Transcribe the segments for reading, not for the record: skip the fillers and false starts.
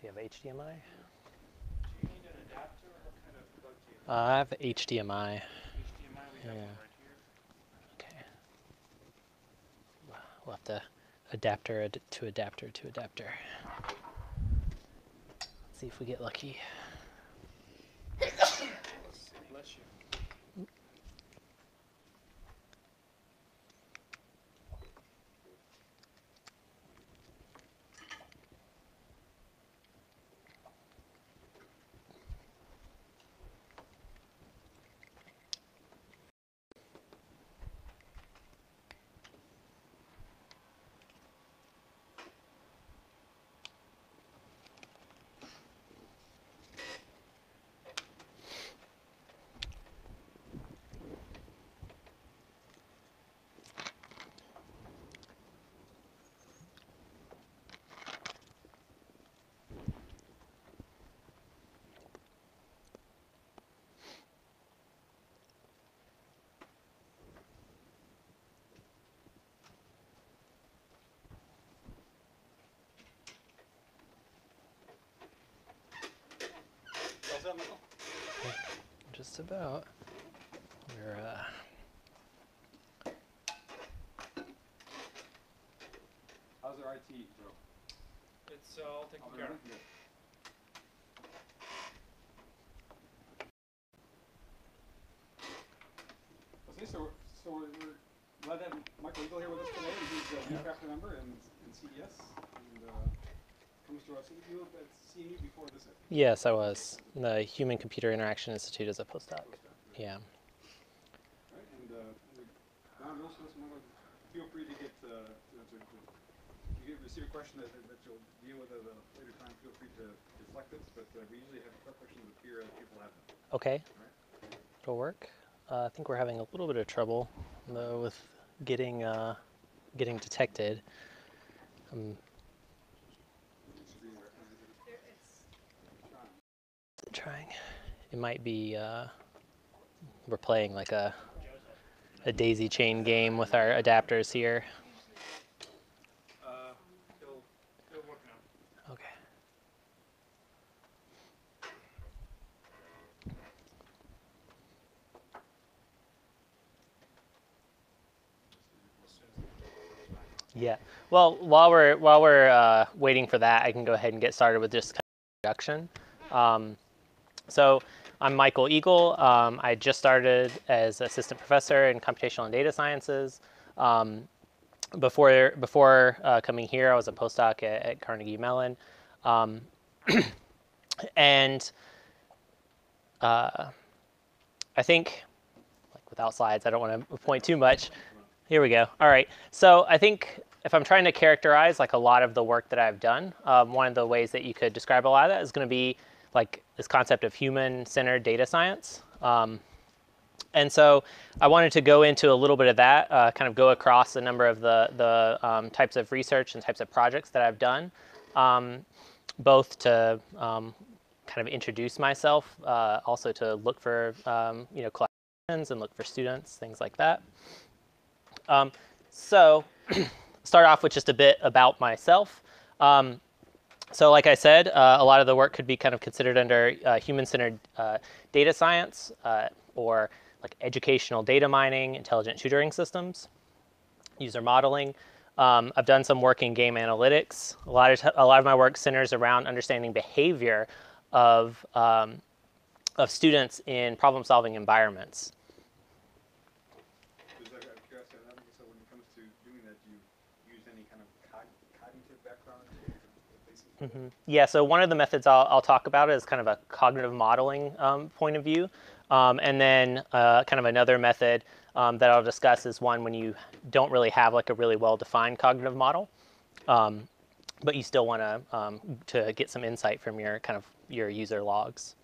you have HDMI? Do you need an adapter or what kind of plug do you need? I have HDMI. HDMI, we have one right here. Okay. We'll have to adapter to adapter to adapter. Let's see if we get lucky. Bless you. How's that, Michael? Just about. We're How's our IT, Joe? It's all taken care of. Good. Okay, so we're glad to have Michael Eagle here with us today. He's a new faculty member in CDS and comes to us. You were at CMU before this, I think. yes, I was in the Human Computer Interaction Institute as a postdoc. Yeah. Right, and now you'll feel free to get if you receive a question that you'll deal with at a later time. Feel free to deflect it, but we usually have questions appear as people have them. Okay. All right. It'll work. I think we're having a little bit of trouble though with getting detected. Trying. It might be we're playing like a daisy chain game with our adapters here. Still working on it. Okay. Yeah. Well, while we're waiting for that, I can go ahead and get started with just kind of introduction. So I'm Michael Eagle. I just started as assistant professor in computational and data sciences. Before coming here, I was a postdoc at Carnegie Mellon, and I think, like without slides, I don't want to point too much. Here we go. All right. So I think if I'm trying to characterize like a lot of the work that I've done, one of the ways that you could describe a lot of that is going to be like this concept of human-centered data science. And so I wanted to go into a little bit of that, kind of go across a number of the types of research and types of projects that I've done, both to kind of introduce myself, also to look for collaborations and look for students, things like that. So start off with just a bit about myself. So like I said, a lot of the work could be kind of considered under human-centered data science or like educational data mining, intelligent tutoring systems, user modeling. I've done some work in game analytics. A lot of my work centers around understanding behavior of students in problem-solving environments. Just out of curiosity, so when it comes to doing that, do you use any kind of cognitive background? Mm-hmm. Yeah, so one of the methods I'll talk about is kind of a cognitive modeling point of view. And then kind of another method that I'll discuss is one when you don't really have like a really well-defined cognitive model, but you still want to get some insight from your user logs.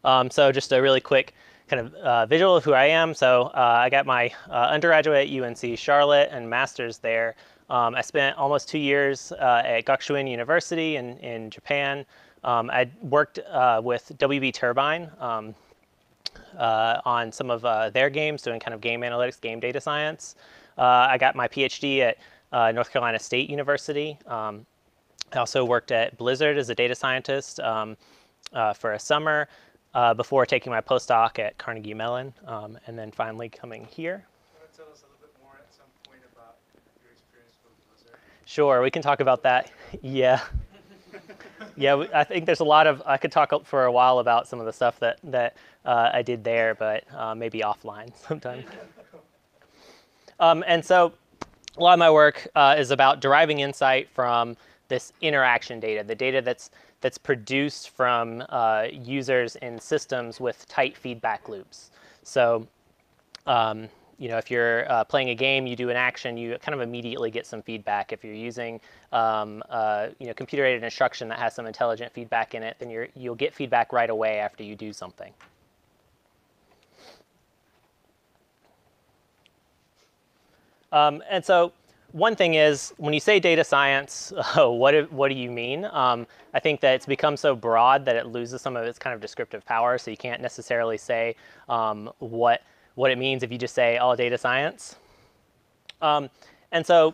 So just a really quick kind of visual of who I am. So I got my undergraduate at UNC Charlotte and master's there. I spent almost 2 years at Gakushuin University in Japan. I worked with WB Turbine on some of their games, doing kind of game analytics, game data science. I got my PhD at North Carolina State University. I also worked at Blizzard as a data scientist for a summer before taking my postdoc at Carnegie Mellon, and then finally coming here. Want to tell us a little bit more at some point about your experience with Blizzard? Sure, we can talk about that. Yeah. Yeah, I think there's a lot of, I could talk for a while about some of the stuff that I did there, but maybe offline sometime. And so a lot of my work is about deriving insight from this interaction data, the data that's produced from users in systems with tight feedback loops. So if you're playing a game, you do an action, you kind of immediately get some feedback. If you're using computer-aided instruction that has some intelligent feedback in it, then you'll get feedback right away after you do something. And so one thing is, when you say data science, what do you mean? I think that it's become so broad that it loses some of its kind of descriptive power, so you can't necessarily say what it means if you just say, oh, data science. And so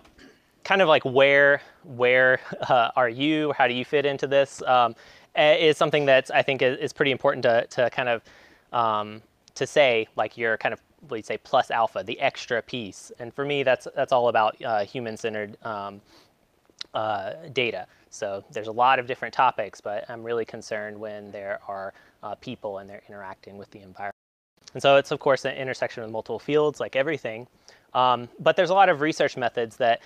kind of like where are you? How do you fit into this? Is something that I think is pretty important to kind of to say, like you're kind of, what you'd say, plus alpha, the extra piece. And for me, that's all about human-centered data. So there's a lot of different topics, but I'm really concerned when there are people and they're interacting with the environment. And so it's, of course, an intersection with multiple fields, like everything. But there's a lot of research methods that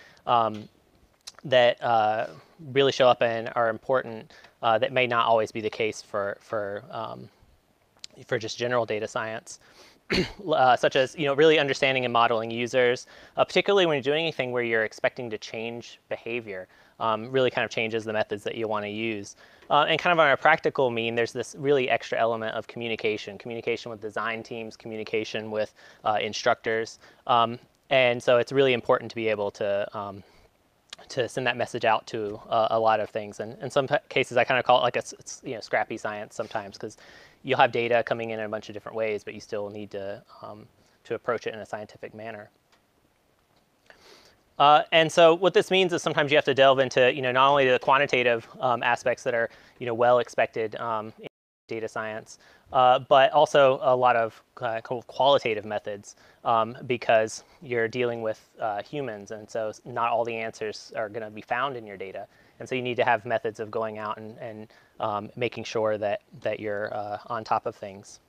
really show up and are important that may not always be the case for just general data science. Such as really understanding and modeling users, particularly when you're doing anything where you're expecting to change behavior, really kind of changes the methods that you want to use. And kind of on a practical mean, there's this really extra element of communication with design teams, communication with instructors. And so it's really important to be able to send that message out to a lot of things. And in some cases, I kind of call it like it's scrappy science sometimes, because you'll have data coming in a bunch of different ways, but you still need to approach it in a scientific manner. And so what this means is sometimes you have to delve into not only the quantitative aspects that are well expected in data science, but also a lot of qualitative methods, because you're dealing with humans, and so not all the answers are going to be found in your data. And so you need to have methods of going out and making sure that you're on top of things.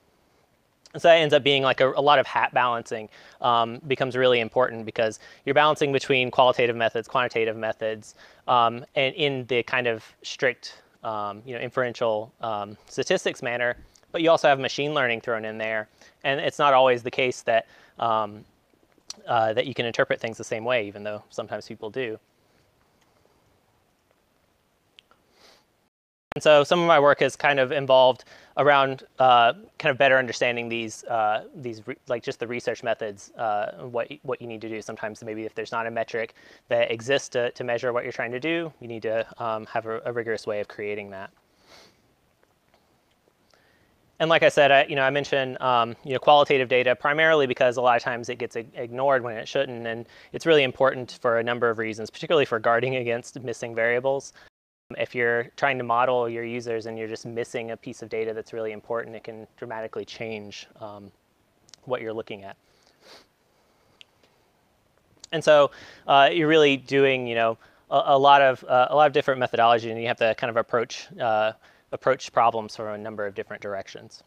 And so that ends up being like a lot of hat balancing becomes really important, because you're balancing between qualitative methods, quantitative methods, and in the kind of strict inferential statistics manner. But you also have machine learning thrown in there, and it's not always the case that that you can interpret things the same way, even though sometimes people do. And so some of my work has kind of involved around kind of better understanding these like just the research methods, what you need to do. Sometimes maybe if there's not a metric that exists to measure what you're trying to do, you need to have a rigorous way of creating that. And like I said, I mentioned qualitative data primarily because a lot of times it gets ignored when it shouldn't, and it's really important for a number of reasons, particularly for guarding against missing variables. If you're trying to model your users and you're just missing a piece of data that's really important, it can dramatically change what you're looking at. And so you're really doing a lot of different methodology, and you have to kind of approach problems from a number of different directions.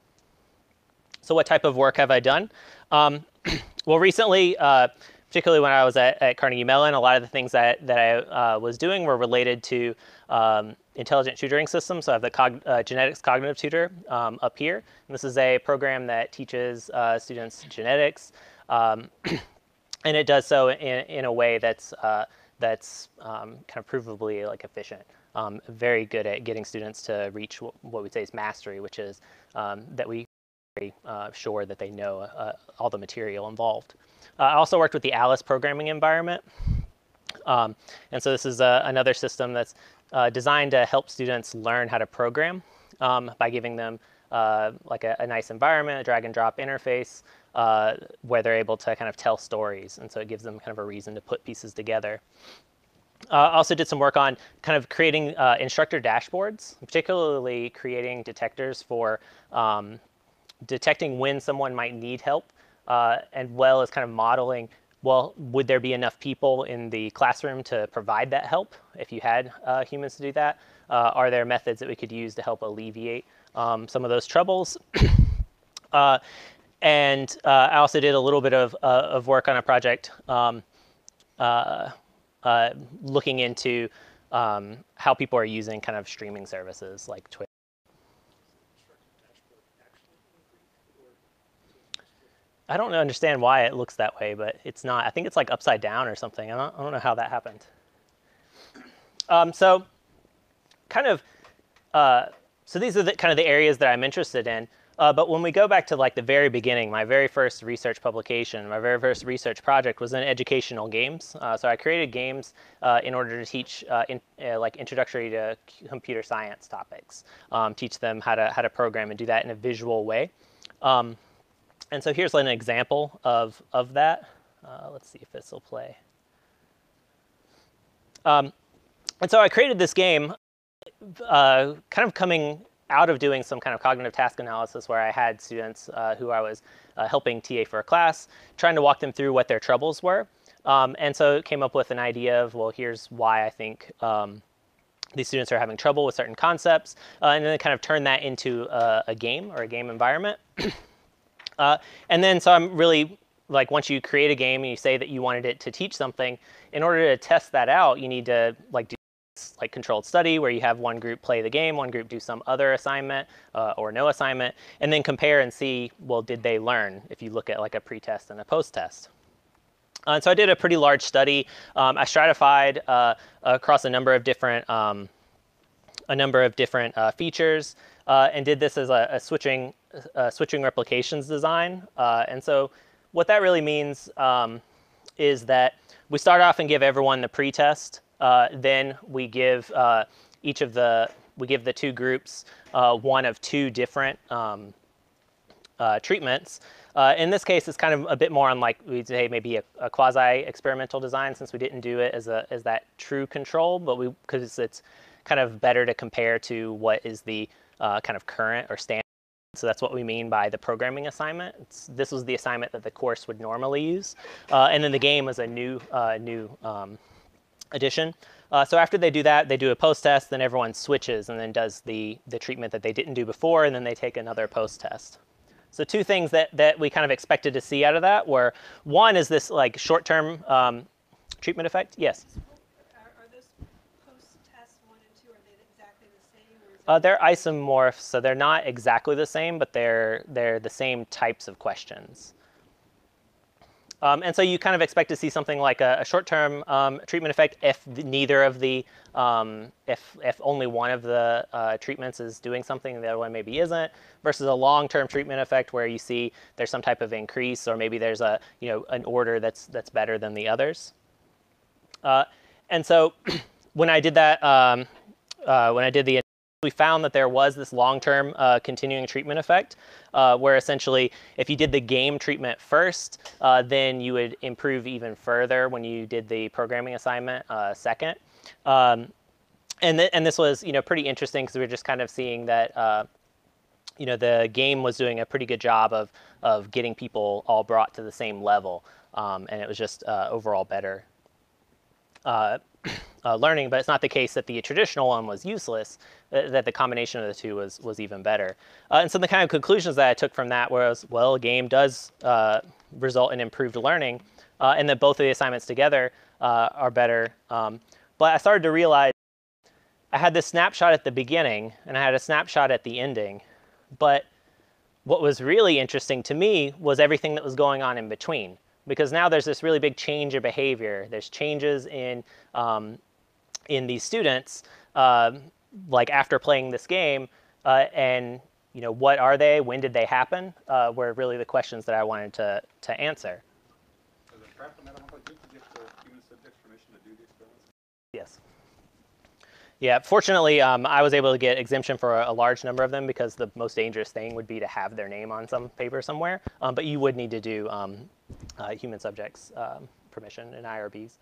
So what type of work have I done? Well, recently, particularly when I was at Carnegie Mellon, a lot of the things that I was doing were related to intelligent tutoring systems. So I have the genetics cognitive tutor up here. And this is a program that teaches students genetics. And it does so in a way that's kind of provably like efficient. Very good at getting students to reach what we'd say is mastery, which is that we are very sure that they know all the material involved. I also worked with the Alice programming environment. And so this is another system that's designed to help students learn how to program by giving them like a nice environment, a drag and drop interface, where they're able to kind of tell stories. And so it gives them kind of a reason to put pieces together. Also did some work on kind of creating instructor dashboards, particularly creating detectors for detecting when someone might need help, and well as kind of modeling, well, would there be enough people in the classroom to provide that help if you had humans to do that? Are there methods that we could use to help alleviate some of those troubles? And I also did a little bit of work on a project looking into how people are using kind of streaming services like Twitch. I don't understand why it looks that way, but it's not. I think it's like upside down or something. I don't know how that happened. So kind of, so these are kind of the areas that I'm interested in. But when we go back to like the very beginning, my very first research publication, my very first research project was in educational games. So I created games in order to teach like introductory to computer science topics, teach them how to program and do that in a visual way. And so here's an example of that. Let's see if this will play. And so I created this game kind of coming out of doing some kind of cognitive task analysis where I had students who I was helping TA for a class, trying to walk them through what their troubles were. And so it came up with an idea of, well, here's why I think these students are having trouble with certain concepts, and then kind of turn that into a game or a game environment. And then so I'm really, like, once you create a game and you say that you wanted it to teach something, in order to test that out, you need to like do like controlled study where you have one group play the game, one group do some other assignment or no assignment, and then compare and see, well, did they learn if you look at like a pre-test and a post-test. And so I did a pretty large study. I stratified across a number of different features and did this as a switching replications design. And so what that really means is that we start off and give everyone the pre-test. Then we give the two groups one of two different treatments. In this case, it's kind of a bit more on, like, we'd say maybe a quasi-experimental design, since we didn't do it as that true control, but because it's kind of better to compare to what is the kind of current or standard. So that's what we mean by the programming assignment. This was the assignment that the course would normally use, and then the game was a new addition. So after they do that, they do a post-test, then everyone switches and then does the treatment that they didn't do before, and then they take another post-test. So two things that we kind of expected to see out of that were, one is this like short-term treatment effect. Yes? Are those post-test 1 and 2, are they exactly the same? Or is they're isomorphs, so they're not exactly the same, but they're the same types of questions. And so you kind of expect to see something like a short-term treatment effect if neither of the, if only one of the treatments is doing something and the other one maybe isn't, versus a long-term treatment effect where you see there's some type of increase, or maybe there's an order that's better than the others. And so when I did that, we found that there was this long-term continuing treatment effect, where essentially if you did the game treatment first, then you would improve even further when you did the programming assignment second. And this was pretty interesting, because we were just kind of seeing that the game was doing a pretty good job of getting people all brought to the same level, and it was just overall better learning. But it's not the case that the traditional one was useless, that the combination of the two was even better. And so the kind of conclusions that I took from that was, well, a game does result in improved learning, and that both of the assignments together are better. But I started to realize I had this snapshot at the beginning and I had a snapshot at the ending, but what was really interesting to me was everything that was going on in between. Because now there's this really big change of behavior. There's changes in these students, like after playing this game, and what are they? When did they happen? Were really the questions that I wanted to answer. As a trap, no matter how good to get the human subjects permission to do the experiments. Yes. Yeah, fortunately, I was able to get exemption for a large number of them, because the most dangerous thing would be to have their name on some paper somewhere. But you would need to do human subjects permission and IRBs.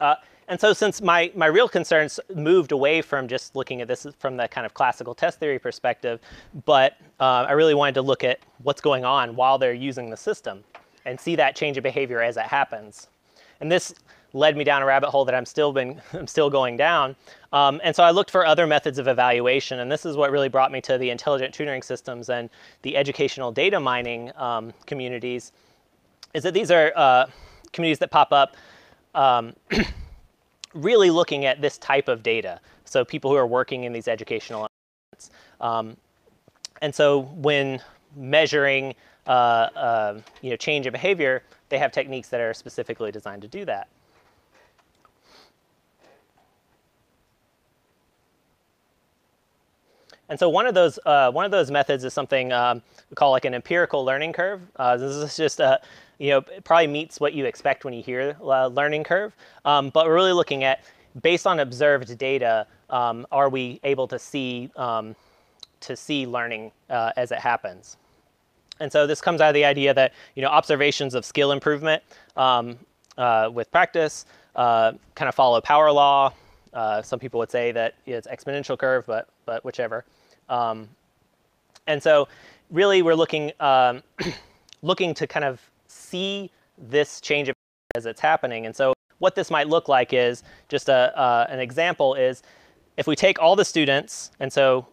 And so since my real concerns moved away from just looking at this from the kind of classical test theory perspective, but I really wanted to look at what's going on while they're using the system and see that change of behavior as it happens. And this led me down a rabbit hole that I'm still going down. And so I looked for other methods of evaluation, and this is what really brought me to the intelligent tutoring systems and the educational data mining communities, is that these are communities that pop up really looking at this type of data. So people who are working in these educational environments. And so when measuring change in behavior, they have techniques that are specifically designed to do that. And so one of those methods is something we call like an empirical learning curve. This is just it probably meets what you expect when you hear learning curve, but we're really looking at, based on observed data, are we able to see learning as it happens? And so this comes out of the idea that observations of skill improvement with practice kind of follow power law. Some people would say that it's exponential curve, but whichever. And so really we're looking to kind of see this change as it's happening. And so what this might look like is just an example is if we take all the students, and so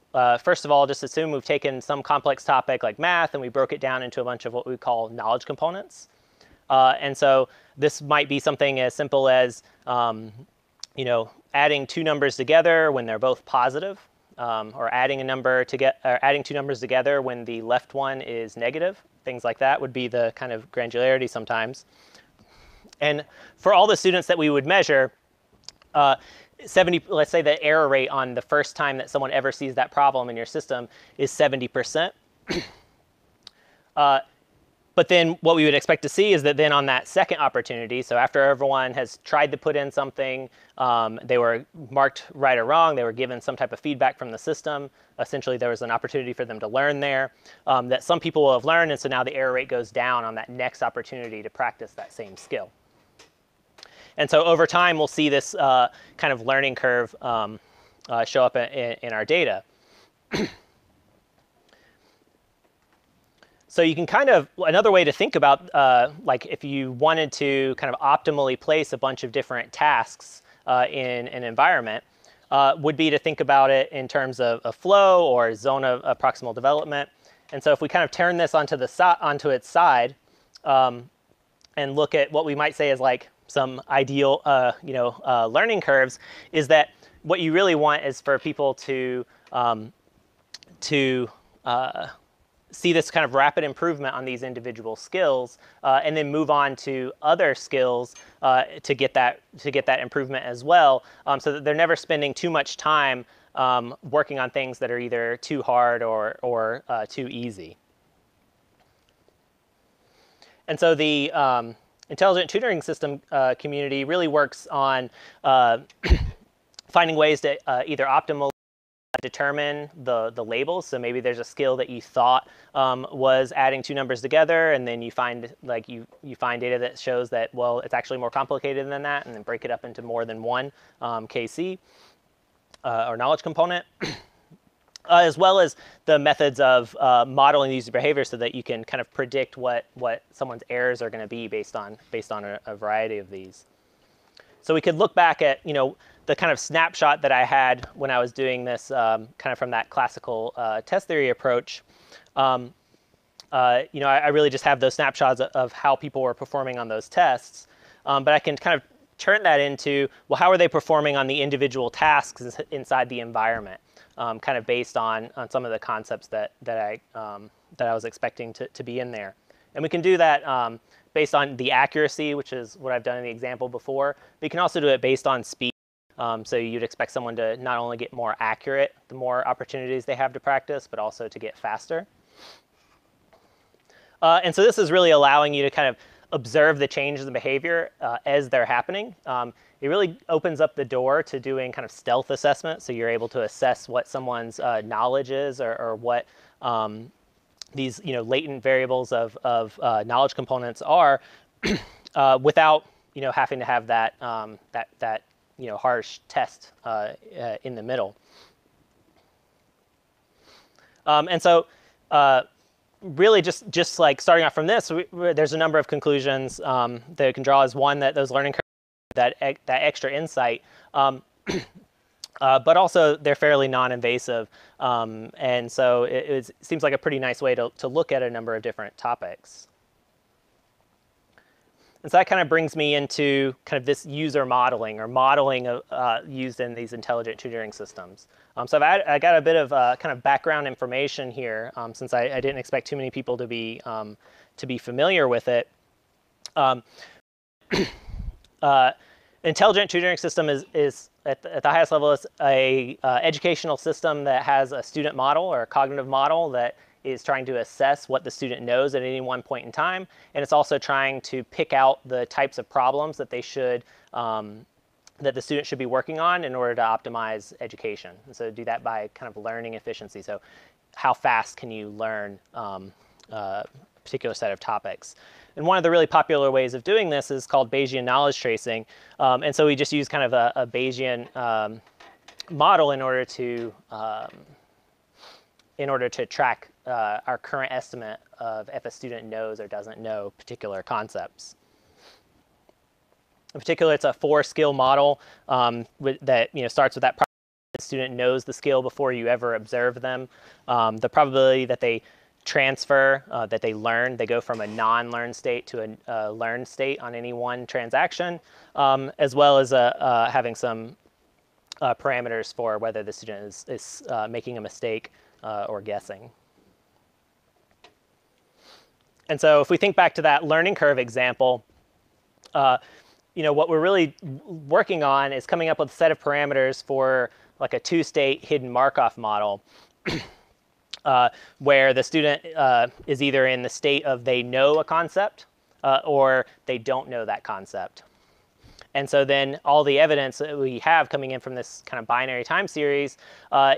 first of all, just assume we've taken some complex topic like math and we broke it down into a bunch of what we call knowledge components. And so this might be something as simple as adding two numbers together when they're both positive, or adding two numbers together when the left one is negative. Things like that would be the kind of granularity sometimes. And for all the students that we would measure, let's say the error rate on the first time that someone ever sees that problem in your system is 70%. But then what we would expect to see is that then on that second opportunity, so after everyone has tried to put in something, they were marked right or wrong, they were given some type of feedback from the system, essentially there was an opportunity for them to learn there, that some people will have learned, and so now the error rate goes down on that next opportunity to practice that same skill. And so over time, we'll see this kind of learning curve show up in our data. So you can kind of, another way to think about, like if you wanted to kind of optimally place a bunch of different tasks in an environment, would be to think about it in terms of a flow or a zone of proximal development. And so if we kind of turn this onto its side and look at what we might say is like some ideal learning curves, is that what you really want is for people to see this kind of rapid improvement on these individual skills, and then move on to other skills to get that improvement as well, so that they're never spending too much time working on things that are either too hard or too easy. And so the intelligent tutoring system community really works on finding ways to either optimally determine the labels. So maybe there's a skill that you thought was adding two numbers together, and then you find you find data that shows that, well, it's actually more complicated than that, and then break it up into more than one KC or knowledge component. As well as the methods of modeling user behavior so that you can kind of predict what someone's errors are going to be based on a variety of these. So we could look back at the kind of snapshot that I had when I was doing this kind of from that classical test theory approach. I really just have those snapshots of how people were performing on those tests, but I can kind of turn that into, well, how are they performing on the individual tasks inside the environment? Kind of based on some of the concepts that I was expecting to be in there. And we can do that based on the accuracy, which is what I've done in the example before. But you can also do it based on speed. So you'd expect someone to not only get more accurate the more opportunities they have to practice, but also to get faster. And so this is really allowing you to kind of observe the changes in behavior as they're happening. It really opens up the door to doing kind of stealth assessment, so you're able to assess what someone's knowledge is, or what these latent variables of knowledge components are, without having to have that that harsh test in the middle. And so really just like starting off from this, there's a number of conclusions that we can draw. As one, that those learning curves, that extra insight, but also they're fairly non-invasive, and so it seems like a pretty nice way to look at a number of different topics. And so that kind of brings me into kind of this user modeling, or modeling used in these intelligent tutoring systems. So I got a bit of kind of background information here, since I didn't expect too many people to be familiar with it. Intelligent tutoring system is at the highest level is a educational system that has a student model or a cognitive model that is trying to assess what the student knows at any one point in time, and it's also trying to pick out the types of problems that they should that the student should be working on in order to optimize education. And so do that by kind of learning efficiency. So how fast can you learn a particular set of topics? And one of the really popular ways of doing this is called Bayesian knowledge tracing. And so we just use kind of a Bayesian model in order to track our current estimate of if a student knows or doesn't know particular concepts. In particular, it's a 4-skill model that starts with that the student knows the skill before you ever observe them. The probability that they transfer, that they learn, they go from a non-learn state to a learned state on any one transaction, as well as having some parameters for whether the student is making a mistake or guessing. And so if we think back to that learning curve example, what we're really working on is coming up with a set of parameters for like a 2-state hidden Markov model, where the student is either in the state of they know a concept or they don't know that concept. And so then all the evidence that we have coming in from this kind of binary time series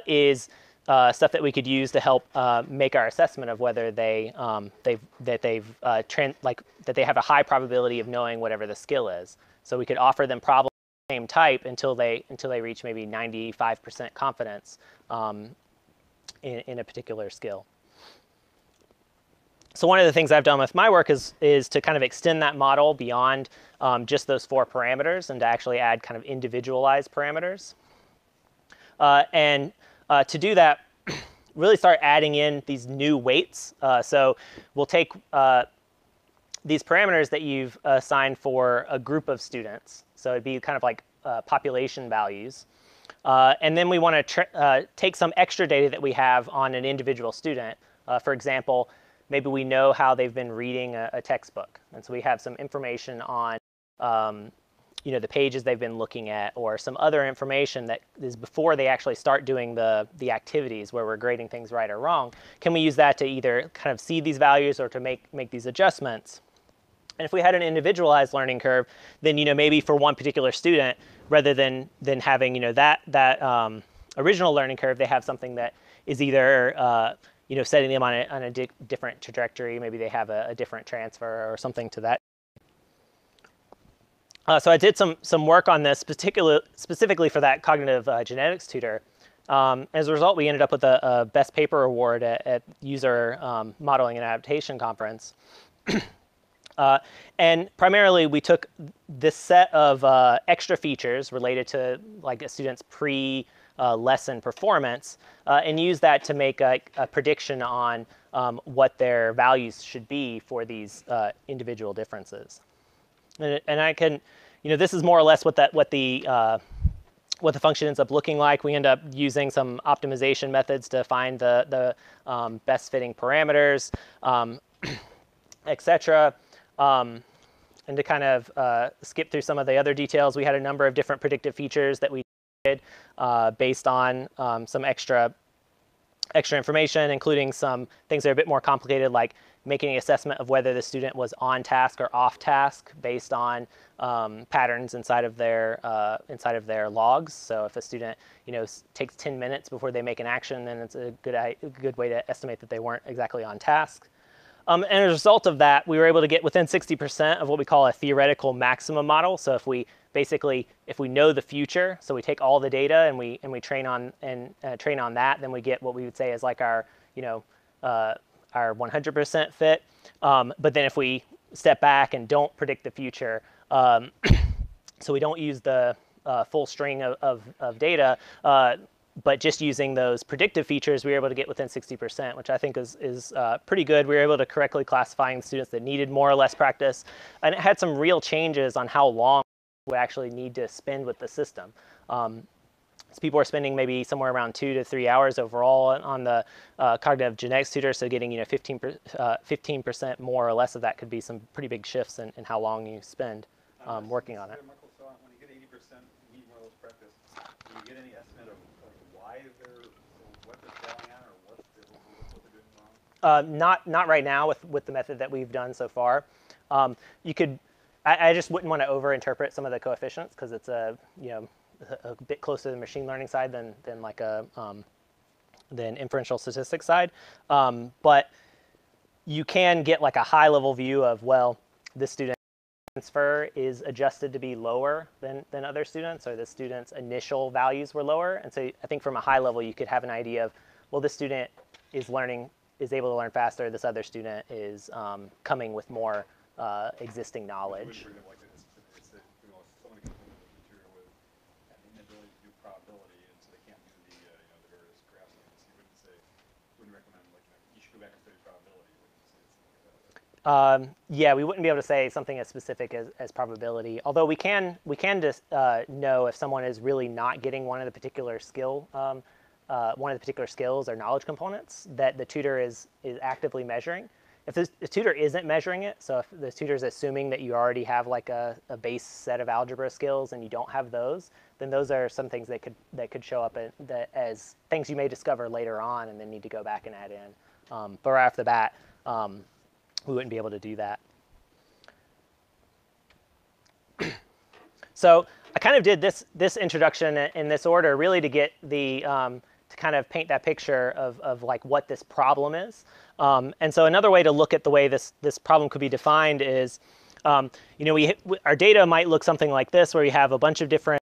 is stuff that we could use to help make our assessment of whether they have a high probability of knowing whatever the skill is. So we could offer them problems of the same type until they reach maybe 95% confidence in a particular skill. So one of the things I've done with my work is to kind of extend that model beyond just those 4 parameters and to actually add kind of individualized parameters. And to do that, really start adding in these new weights. So we'll take these parameters that you've assigned for a group of students. So it'd be kind of like population values. And then we want to take some extra data that we have on an individual student. For example, maybe we know how they've been reading a textbook. And so we have some information on the pages they've been looking at, or some other information that is before they actually start doing the activities where we're grading things right or wrong. Can we use that to either kind of see these values or to make these adjustments? And if we had an individualized learning curve, then maybe for one particular student, rather than having that original learning curve, they have something that is either setting them on a different trajectory. Maybe they have a different transfer or something to that. So I did some work on this, specifically for that cognitive genetics tutor. As a result, we ended up with a Best Paper Award at User Modeling and Adaptation Conference. And primarily, we took this set of extra features related to like a student's pre-lesson performance and used that to make a prediction on what their values should be for these individual differences. And I can, this is more or less what the function ends up looking like. We end up using some optimization methods to find the best fitting parameters, etc. And to kind of skip through some of the other details, we had a number of different predictive features that we did based on some extra information, including some things that are a bit more complicated, like making an assessment of whether the student was on task or off task based on patterns inside of their logs. So if a student takes 10 minutes before they make an action, then it's a good way to estimate that they weren't exactly on task. And as a result of that, we were able to get within 60% of what we call a theoretical maximum model. So if we know the future, so we take all the data and we train on that, then we get what we would say is like our 100% fit. But then if we step back and don't predict the future, so we don't use the full string of data, but just using those predictive features, we were able to get within 60%, which I think is pretty good. We were able to correctly classifying students that needed more or less practice, and it had some real changes on how long we actually need to spend with the system. So people are spending maybe somewhere around 2 to 3 hours overall on the cognitive genetics tutor, so getting 15% more or less of that could be some pretty big shifts in how long you spend working on it. Michael, so when you get 80% need more or less practice, do you get any estimate of why what they're failing at, or what they're doing wrong? Not right now with the method that we've done so far. You could, I just wouldn't want to overinterpret some of the coefficients because it's a bit closer to the machine learning side than like than inferential statistics side. But you can get like a high level view of, well, this student transfer is adjusted to be lower than other students, or the student's initial values were lower. And so I think from a high level, you could have an idea of, well, this student is able to learn faster. This other student is coming with more existing knowledge. Someone comes in with material with an inability to do probability, and so they can't do the various graphs. You wouldn't recommend you should go back and study probability. Yeah, we wouldn't be able to say something as specific as probability. Although we can just know if someone is really not getting one of the particular skills or knowledge components that the tutor is actively measuring. If the tutor isn't measuring it, so if the tutor is assuming that you already have like a base set of algebra skills and you don't have those, then those are some things that could show up as things you may discover later on and then need to go back and add in. But right off the bat, we wouldn't be able to do that. So I kind of did this introduction in this order really to get the to kind of paint that picture of like what this problem is. And so another way to look at the way this problem could be defined is, our data might look something like this, where we have a bunch of different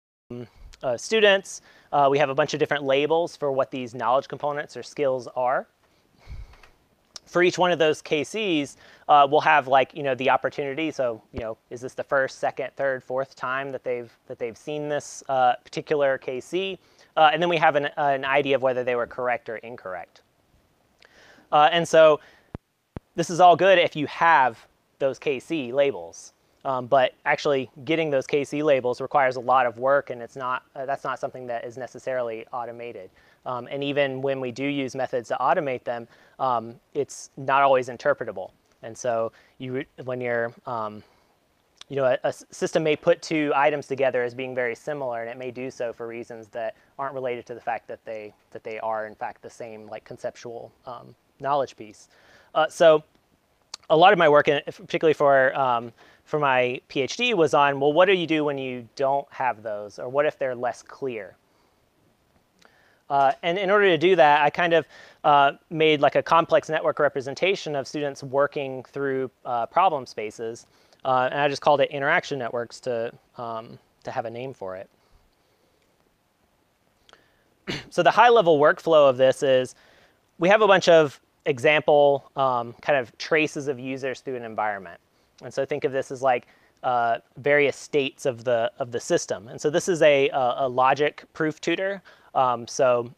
students. We have a bunch of different labels for what these knowledge components or skills are. For each one of those KCs, we'll have like the opportunity. So is this the first, second, third, fourth time that they've seen this particular KC? And then we have an idea of whether they were correct or incorrect. And so this is all good if you have those KC labels. But actually getting those KC labels requires a lot of work, and that's not something that is necessarily automated. And even when we do use methods to automate them, it's not always interpretable. And so when you're a system may put two items together as being very similar, and it may do so for reasons that aren't related to the fact that they are in fact the same like conceptual knowledge piece. So a lot of my work, particularly for my PhD, was on, well, what do you do when you don't have those, or what if they're less clear? And in order to do that, I kind of made like a complex network representation of students working through problem spaces. And I just called it interaction networks to have a name for it. So the high-level workflow of this is we have a bunch of example kind of traces of users through an environment. And so think of this as like various states of the system. And so this is a logic proof tutor. So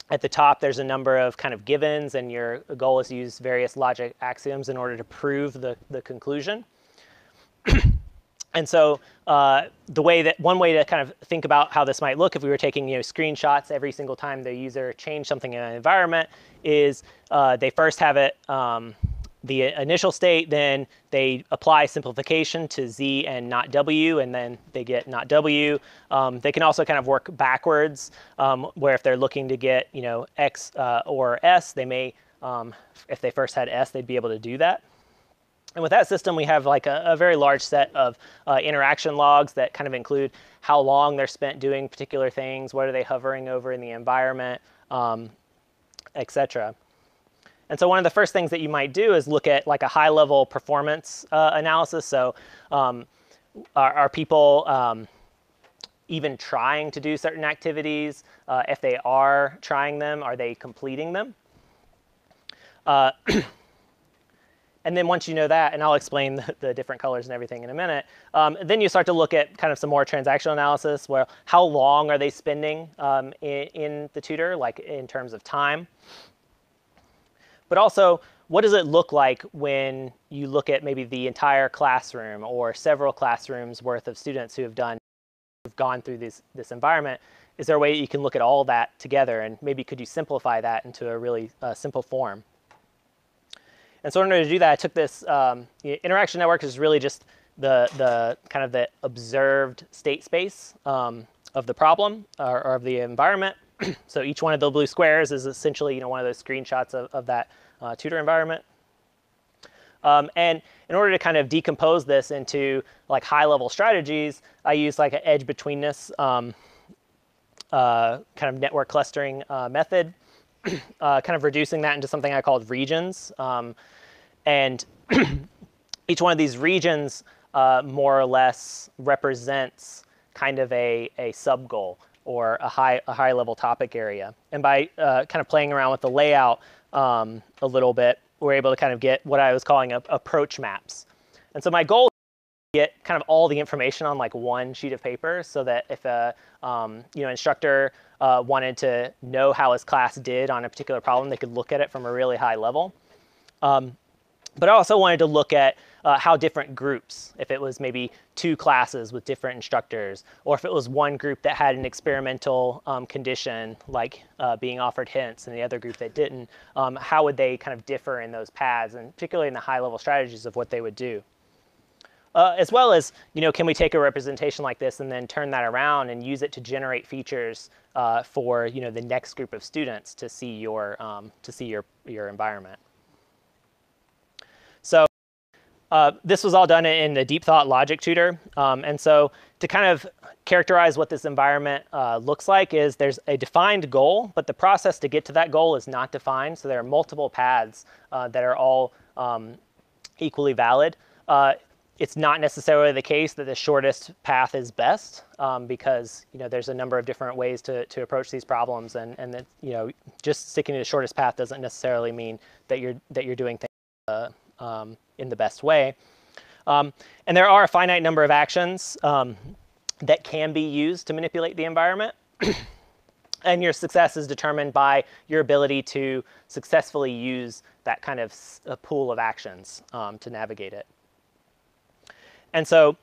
at the top, there's a number of kind of givens, and your goal is to use various logic axioms in order to prove the conclusion. And so one way to kind of think about how this might look if we were taking screenshots every single time the user changed something in an environment is they first have it the initial state, then they apply simplification to Z and not W, and then they get not W. They can also kind of work backwards, where if they're looking to get X or S, they may, if they first had S, they'd be able to do that. And with that system, we have like a very large set of interaction logs that kind of include how long they're spent doing particular things, what are they hovering over in the environment, etc. And so one of the first things that you might do is look at like a high-level performance analysis. So are people even trying to do certain activities? If they are trying them, are they completing them? And then once you know that, and I'll explain the different colors and everything in a minute, then you start to look at kind of some more transactional analysis, where how long are they spending in the tutor, like in terms of time. But also, what does it look like when you look at maybe the entire classroom or several classrooms worth of students who've gone through this environment? Is there a way you can look at all that together, and maybe could you simplify that into a really simple form? And so in order to do that, I took this interaction network is really just the kind of the observed state space of the problem or of the environment. So each one of the blue squares is essentially one of those screenshots of that tutor environment. And in order to kind of decompose this into like high-level strategies, I use like an edge betweenness kind of network clustering method, kind of reducing that into something I called regions. And each one of these regions more or less represents kind of a sub-goal or a high-level topic area. And by kind of playing around with the layout a little bit, we're able to kind of get what I was calling approach maps. And so my goal is to get kind of all the information on like one sheet of paper, so that if a instructor wanted to know how his class did on a particular problem, they could look at it from a really high level. But I also wanted to look at how different groups, if it was maybe 2 classes with different instructors, or if it was one group that had an experimental condition like being offered hints and the other group that didn't, how would they kind of differ in those paths, and particularly in the high-level strategies of what they would do. As well as, can we take a representation like this and then turn that around and use it to generate features for the next group of students to see your environment. So this was all done in the deep thought logic tutor. And so to kind of characterize what this environment looks like is there's a defined goal, but the process to get to that goal is not defined. So there are multiple paths that are all equally valid. It's not necessarily the case that the shortest path is best, because there's a number of different ways to approach these problems, and that just sticking to the shortest path doesn't necessarily mean that you're doing things in the best way. And there are a finite number of actions that can be used to manipulate the environment. And your success is determined by your ability to successfully use that kind of a pool of actions to navigate it. And so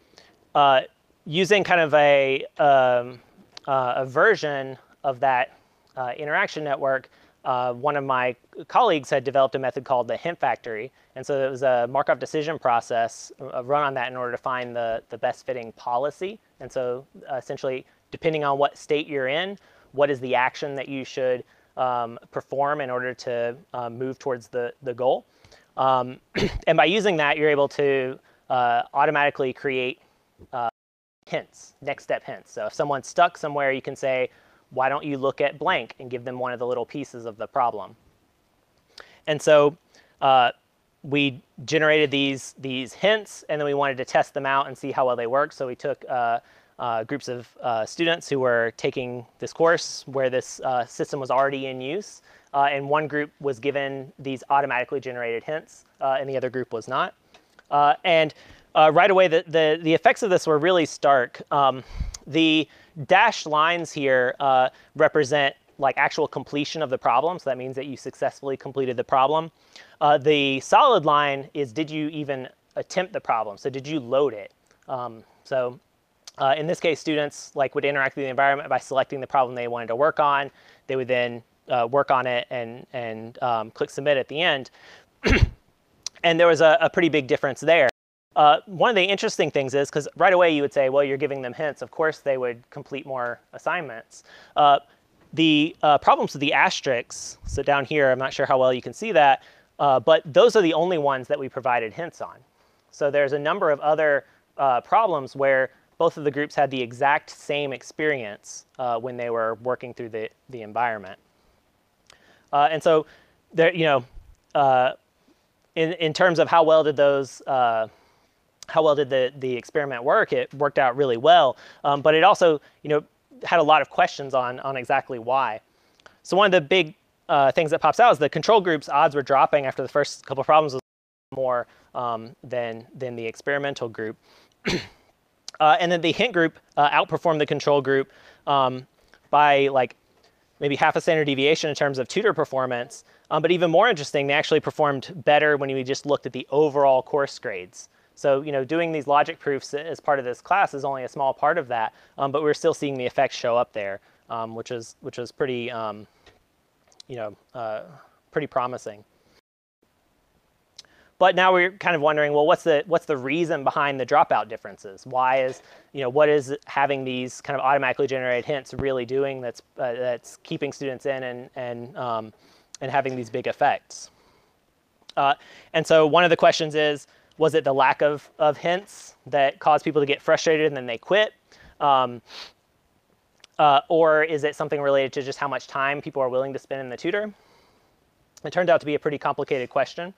using kind of a version of that interaction network, one of my colleagues had developed a method called the hint factory. And so it was a Markov decision process run on that in order to find the best fitting policy. And so essentially, depending on what state you're in, what is the action that you should perform in order to move towards the goal. And by using that, you're able to automatically create hints, next step hints. So if someone's stuck somewhere, you can say, why don't you look at blank, and give them one of the little pieces of the problem. And so we generated these hints, and then we wanted to test them out and see how well they work. So we took groups of students who were taking this course where this system was already in use. And one group was given these automatically generated hints, and the other group was not. And right away, the effects of this were really stark. The dashed lines here represent like actual completion of the problem. So that means that you successfully completed the problem. The solid line is, did you even attempt the problem? So did you load it? In this case, students would interact with the environment by selecting the problem they wanted to work on. They would then work on it and click submit at the end. And there was a pretty big difference there. One of the interesting things is, because right away you would say, well, you're giving them hints. Of course, they would complete more assignments. The problems with the asterisks, so down here, I'm not sure how well you can see that, but those are the only ones that we provided hints on. So there's a number of other problems where both of the groups had the exact same experience when they were working through the environment. And so there, in terms of how well did those how well did the experiment work, it worked out really well. But it also, had a lot of questions on exactly why. So one of the big things that pops out is the control group's odds were dropping after the first couple of problems was more than the experimental group. And then the hint group outperformed the control group by like maybe half a standard deviation in terms of tutor performance. But even more interesting, they actually performed better when we just looked at the overall course grades. So doing these logic proofs as part of this class is only a small part of that, but we're still seeing the effects show up there, which is pretty pretty promising. But now we're kind of wondering, well, what's the reason behind the dropout differences? Why is what is having these kind of automatically generated hints really doing that's keeping students in and having these big effects? And so one of the questions is, was it the lack of hints that caused people to get frustrated and then they quit? Or is it something related to just how much time people are willing to spend in the tutor? It turned out to be a pretty complicated question,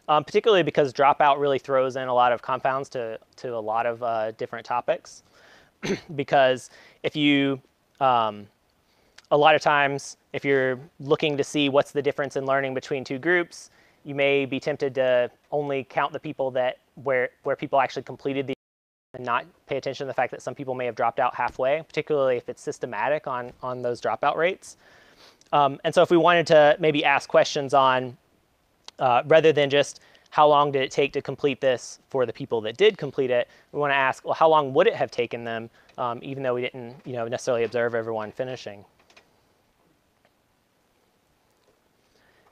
particularly because dropout really throws in a lot of confounds to a lot of different topics. Because if you, a lot of times, if you're looking to see what's the difference in learning between two groups, you may be tempted to only count the people where people actually completed the and not pay attention to the fact that some people may have dropped out halfway, particularly if it's systematic on those dropout rates. And so if we wanted to maybe ask questions on, rather than just how long did it take to complete this for the people that did complete it, we want to ask, well, how long would it have taken them, even though we didn't necessarily observe everyone finishing?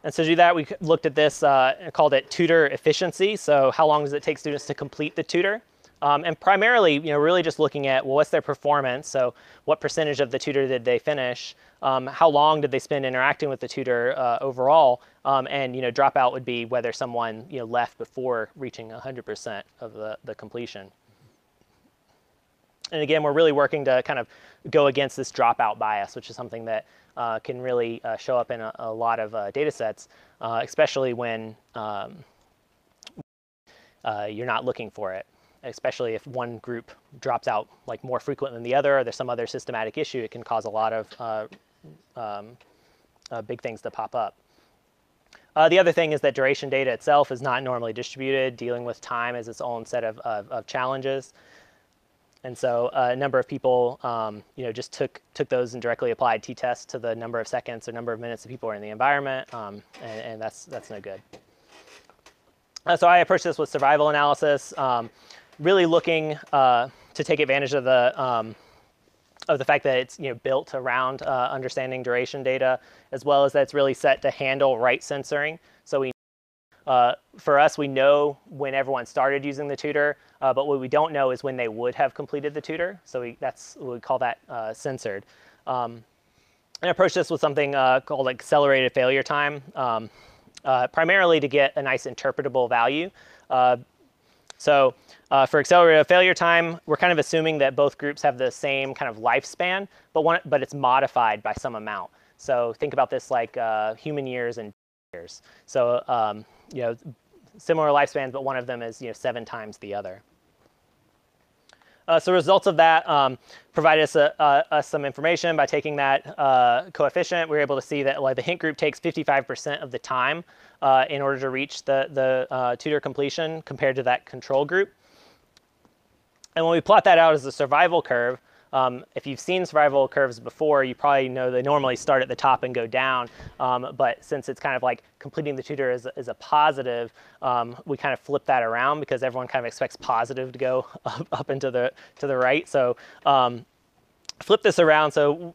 And so to do that, we looked at this and called it tutor efficiency. So how long does it take students to complete the tutor? And primarily, really just looking at, well, what's their performance? So what percentage of the tutor did they finish? How long did they spend interacting with the tutor overall? And dropout would be whether someone left before reaching 100% of the completion. And again, we're really working to kind of go against this dropout bias, which is something that can really show up in a lot of data sets, especially when you're not looking for it. Especially if one group drops out like more frequent than the other, or there's some other systematic issue, it can cause a lot of big things to pop up. The other thing is that duration data itself is not normally distributed. Dealing with time is its own set of challenges. And so a number of people just took those and directly applied t-tests to the number of seconds or number of minutes that people are in the environment, and that's no good. So I approached this with survival analysis, really looking to take advantage of the fact that it's built around understanding duration data, as well as that it's really set to handle right censoring. So for us, we know when everyone started using the tutor, but what we don't know is when they would have completed the tutor. So we call that censored. And I approached this with something called accelerated failure time, primarily to get a nice interpretable value. So for accelerated failure time, we're kind of assuming that both groups have the same kind of lifespan, but it's modified by some amount. So think about this like human years and years. So similar lifespans, but one of them is 7 times the other. So results of that provided us some information. By taking that coefficient, we were able to see that the hint group takes 55% of the time in order to reach the tutor completion compared to that control group. And when we plot that out as a survival curve, if you've seen survival curves before, you probably know they normally start at the top and go down. But since it's kind of like completing the tutor is a positive, we kind of flip that around because everyone kind of expects positive to go up and to the right. So flip this around. So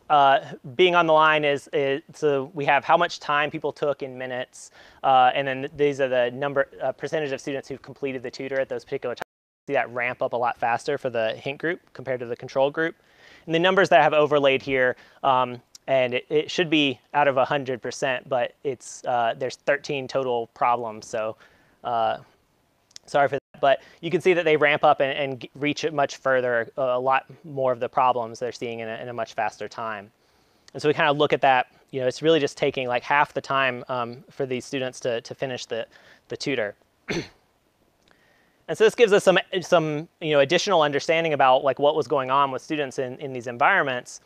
being on the line is so we have how much time people took in minutes, and then these are the percentage of students who've completed the tutor at those particular times. See that ramp up a lot faster for the hint group compared to the control group. And the numbers that I have overlaid here, and it should be out of 100%, but it's there's 13 total problems. So sorry for that. But you can see that they ramp up and reach it much further, a lot more of the problems they're seeing in a much faster time. And so we kind of look at that it's really just taking like half the time for these students to finish the tutor. And so this gives us some additional understanding about like what was going on with students in these environments,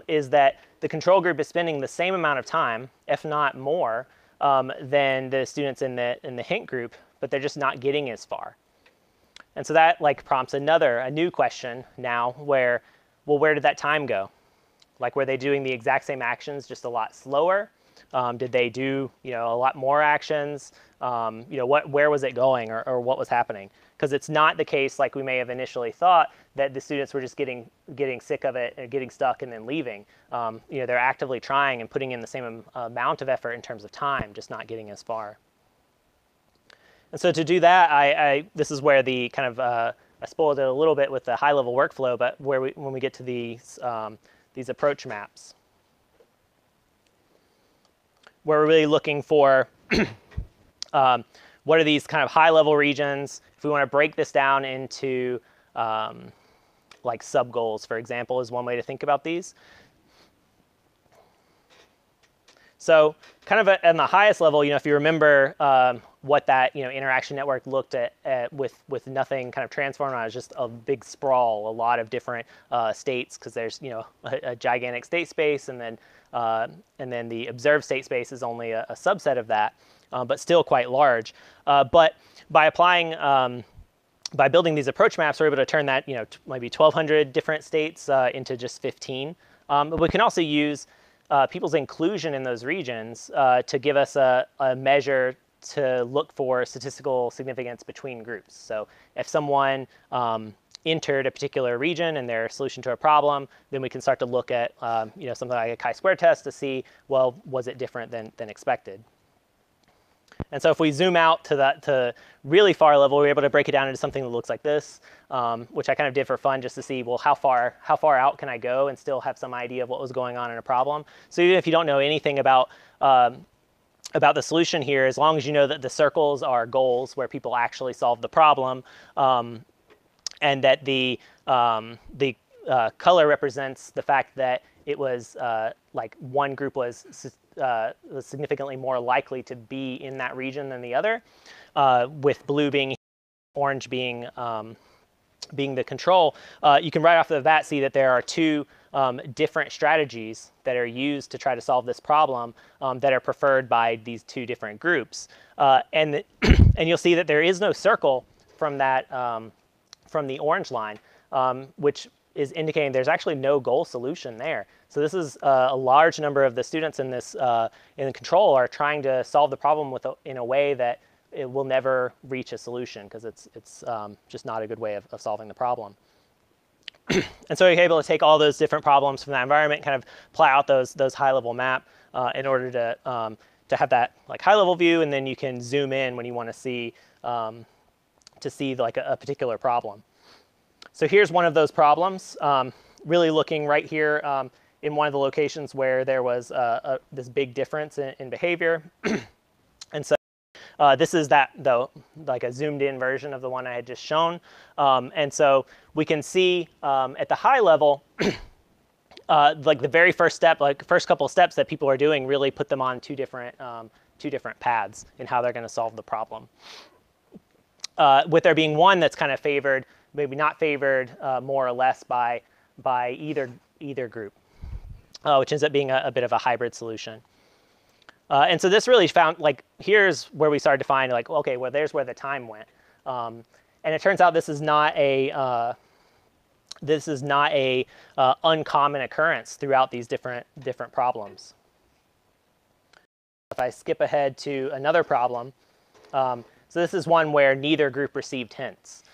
is that the control group is spending the same amount of time, if not more, than the students in the hint group, but they're just not getting as far. And so that like prompts a new question now where did that time go? Like, were they doing the exact same actions, just a lot slower? Did they do, a lot more actions? Where was it going, or what was happening? Because it's not the case, like we may have initially thought, that the students were just getting sick of it and getting stuck and then leaving. They're actively trying and putting in the same amount of effort in terms of time, just not getting as far. And so to do that, this is where the kind of I spoiled it a little bit with the high-level workflow, but when we get to these approach maps, where we're really looking for what are these kind of high-level regions. If we want to break this down into like sub-goals, for example, is one way to think about these. So kind of at the highest level, if you remember what that interaction network looked at with nothing kind of transformed on, it was just a big sprawl, a lot of different states, because there's a gigantic state space, and then the observed state space is only a subset of that, but still quite large. But by applying by building these approach maps, we're able to turn that maybe 1,200 different states into just 15. But we can also use people's inclusion in those regions to give us a measure to look for statistical significance between groups. So if someone entered a particular region and their solution to a problem, then we can start to look at something like a chi-square test to see, well, was it different than expected? And so if we zoom out to really far level, we're able to break it down into something that looks like this, which I kind of did for fun, just to see, well, how far out can I go and still have some idea of what was going on in a problem. So even if you don't know anything about the solution here, as long as you know that the circles are goals where people actually solve the problem, and that the color represents the fact that it was like one group was significantly more likely to be in that region than the other, with blue being orange being the control, you can right off the bat see that there are two different strategies that are used to try to solve this problem that are preferred by these two different groups. And you'll see that there is no circle from that from the orange line, which is indicating there's actually no goal solution there. So this is a large number of the students in this in the control are trying to solve the problem in a way that it will never reach a solution, because it's just not a good way of solving the problem. And so you're able to take all those different problems from that environment, kind of apply out those high-level map in order to have that like high-level view, and then you can zoom in when you want to see like a particular problem. So here's one of those problems, really looking right here in one of the locations where there was this big difference in behavior. And so this is like a zoomed in version of the one I had just shown. And so we can see at the high level, like the very first step, like first couple of steps that people are doing really put them on two different paths in how they're going to solve the problem. With there being one that's kind of favored, maybe not favored more or less by either group, which ends up being a bit of a hybrid solution. And so this really found, like, here's where we started to find, like, okay, well, there's where the time went. And it turns out this is not a uncommon occurrence throughout these different problems. If I skip ahead to another problem, so this is one where neither group received hints.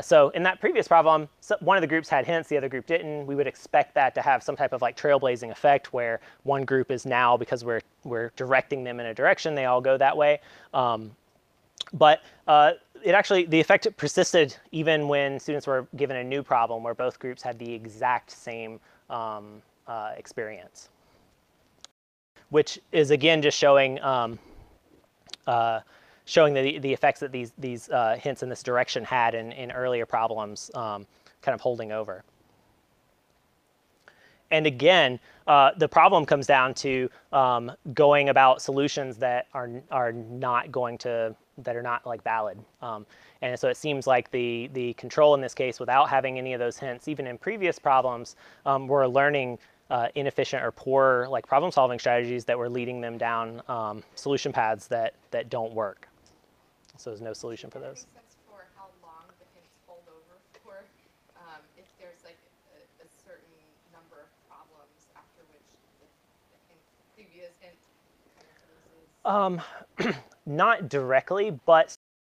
So in that previous problem, one of the groups had hints, the other group didn't. We would expect that to have some type of like trailblazing effect, where one group is now, because we're directing them in a direction, they all go that way. But the effect persisted even when students were given a new problem where both groups had the exact same experience, which is again just showing the effects that these hints in this direction had in earlier problems, kind of holding over. And again, the problem comes down to going about solutions that are not like valid. And so it seems like the control in this case, without having any of those hints, even in previous problems, we're learning inefficient or poor like problem solving strategies that were leading them down solution paths that don't work. So there's no solution for those. Makes sense for how long the hints hold over for, if there's like a certain number of problems after which the previous hint kind of loses. Not directly, but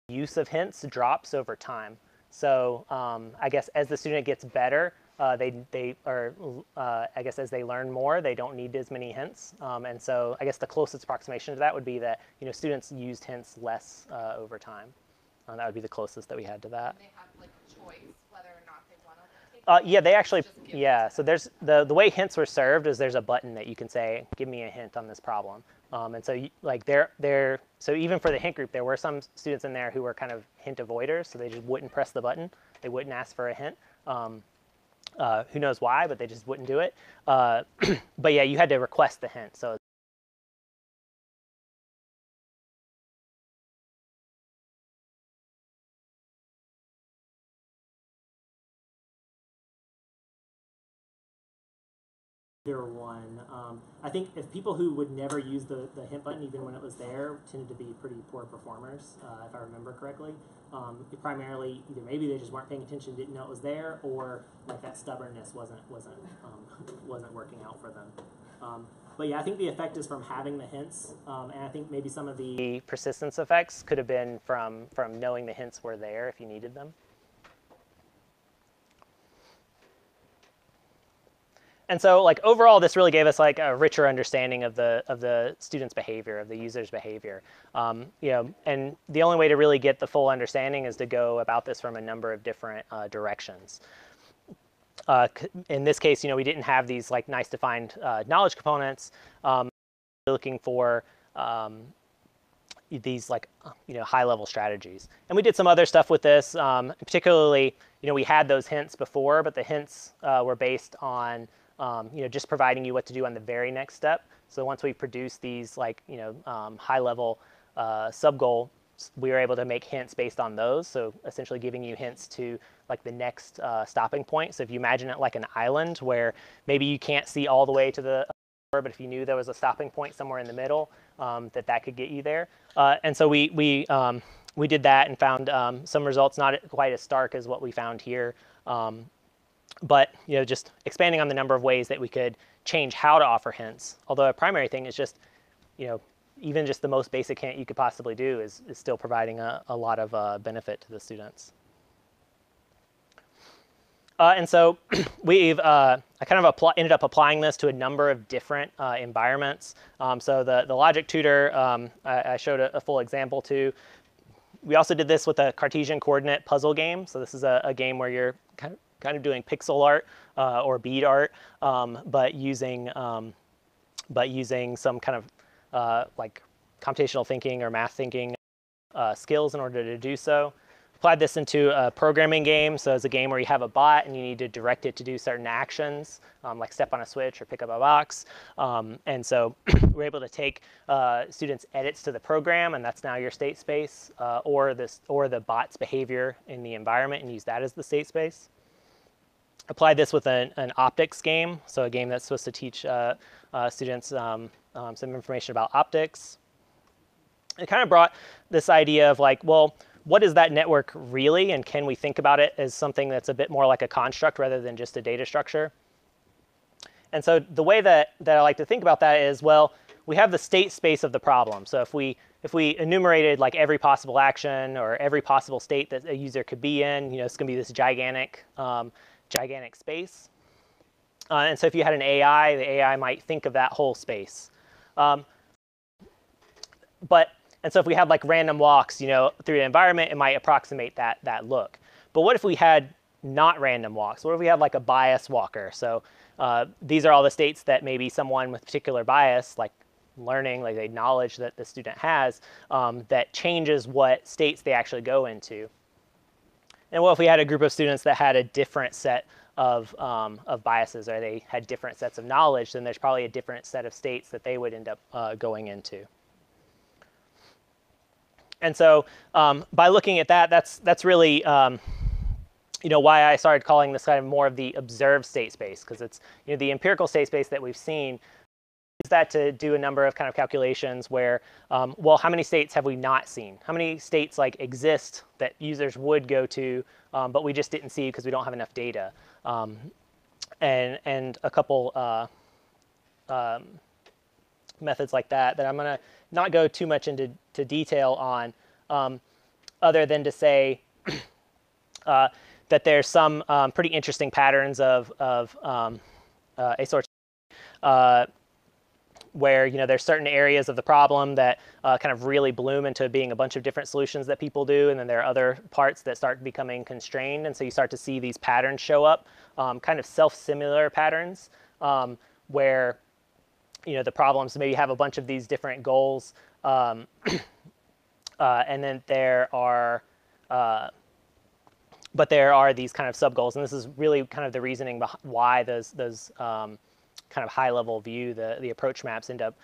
use of hints drops over time. So I guess as the student gets better, I guess as they learn more, they don't need as many hints. And so I guess the closest approximation to that would be that students used hints less over time. That would be the closest that we had to that. And they have like a choice whether or not they want to take yeah, they actually, yeah. So there's the way hints were served is there's a button that you can say, give me a hint on this problem. And so like so even for the hint group, there were some students in there who were kind of hint avoiders. So they just wouldn't press the button. They wouldn't ask for a hint. Who knows why, but they just wouldn't do it. But yeah, you had to request the hint. So one. I think if people who would never use the hint button, even when it was there, tended to be pretty poor performers, if I remember correctly. Primarily, either maybe they just weren't paying attention, didn't know it was there, or like that stubbornness wasn't working out for them. But yeah, I think the effect is from having the hints, and I think maybe some of the persistence effects could have been from knowing the hints were there if you needed them. And so, like overall, this really gave us like a richer understanding of the student's behavior, of the user's behavior. And the only way to really get the full understanding is to go about this from a number of different directions. In this case, we didn't have these like nice defined knowledge components. Looking for these like high-level strategies, and we did some other stuff with this. Particularly, we had those hints before, but the hints were based on just providing you what to do on the very next step. So once we produced these like, high-level sub-goal, we were able to make hints based on those. So essentially giving you hints to like the next stopping point. So if you imagine it like an island where maybe you can't see all the way to the shore, but if you knew there was a stopping point somewhere in the middle, that could get you there. And so we did that and found some results not quite as stark as what we found here. But just expanding on the number of ways that we could change how to offer hints. Although a primary thing is just, even just the most basic hint you could possibly do is still providing a lot of benefit to the students. And so I kind of ended up applying this to a number of different environments. So the logic tutor, I showed a full example to. We also did this with a Cartesian coordinate puzzle game. So this is a game where you're kind of doing pixel art or bead art, but using some kind of like computational thinking or math thinking skills in order to do so. Applied this into a programming game. So it's a game where you have a bot and you need to direct it to do certain actions, like step on a switch or pick up a box. And so we're able to take students' edits to the program, and that's now your state space, or the bot's behavior in the environment, and use that as the state space. Apply this with an optics game, so a game that's supposed to teach students some information about optics. It kind of brought this idea of like, well, what is that network really, and can we think about it as something that's a bit more like a construct rather than just a data structure? And so the way that I like to think about that is, well, we have the state space of the problem. So if we enumerated like every possible action or every possible state that a user could be in, it's going to be this gigantic space. And so if you had an AI, the AI might think of that whole space. And so if we had like random walks, through the environment, it might approximate that look. But what if we had not random walks? What if we had like a bias walker? So these are all the states that maybe someone with particular bias, like learning, like the knowledge that the student has, that changes what states they actually go into. And what if we had a group of students that had a different set of biases, or they had different sets of knowledge, then there's probably a different set of states that they would end up going into. And so by looking at that, that's really why I started calling this kind of more of the observed state space, because it's the empirical state space that we've seen is that to do a number of kind of calculations where, well, how many states have we not seen? How many states like exist that users would go to, but we just didn't see because we don't have enough data? And a couple methods like that I'm going to not go too much into detail on, other than to say that there's some pretty interesting patterns of asort where there's certain areas of the problem that kind of really bloom into being a bunch of different solutions that people do, and then there are other parts that start becoming constrained, and so you start to see these patterns show up, kind of self-similar patterns, where the problems maybe have a bunch of these different goals, and then there are but there are these kind of sub-goals, and this is really kind of the reasoning why those kind of high-level view, the approach maps end up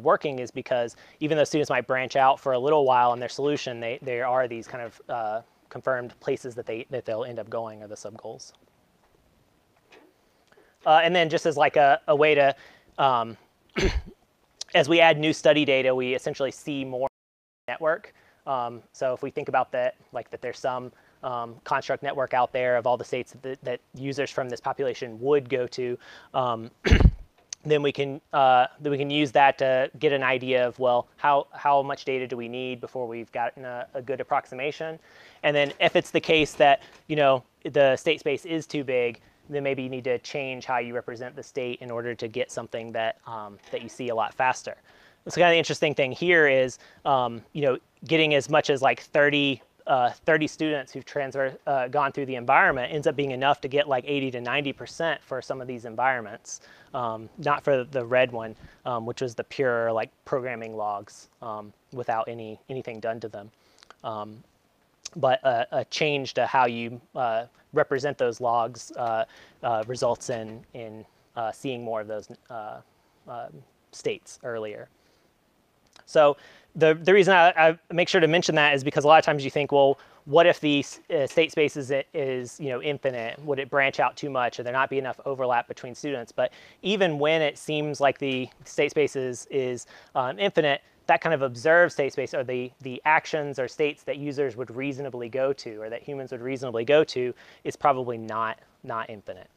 working, is because even though students might branch out for a little while in their solution, there are these kind of confirmed places that they'll end up going, are the sub-goals. And then just as like a way to, as we add new study data, we essentially see more network. So if we think about that, like that there's some construct network out there of all the states that users from this population would go to, then we can use that to get an idea of, well, how much data do we need before we've gotten a good approximation. And then if it's the case that the state space is too big, then maybe you need to change how you represent the state in order to get something that that you see a lot faster. So kind of the interesting thing here is getting as much as like 30 students who've gone through the environment ends up being enough to get like 80 to 90% for some of these environments. Not for the red one, which was the pure like programming logs without anything done to them. But a change to how you represent those logs results in seeing more of those states earlier. So the reason I make sure to mention that is because a lot of times you think, well, what if the state space is infinite? Would it branch out too much? Or there not be enough overlap between students? But even when it seems like the state space is infinite, that kind of observed state space, or the actions or states that users would reasonably go to, or that humans would reasonably go to, is probably not infinite.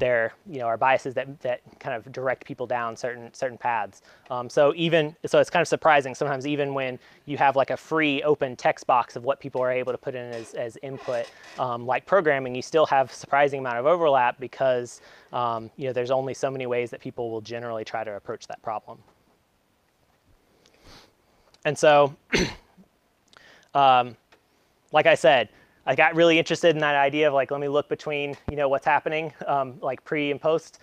There are biases that kind of direct people down certain paths. So it's kind of surprising sometimes, even when you have like a free open text box of what people are able to put in as input, like programming, you still have a surprising amount of overlap because there's only so many ways that people will generally try to approach that problem. And so, like I said, I got really interested in that idea of like, let me look between, what's happening, like pre and post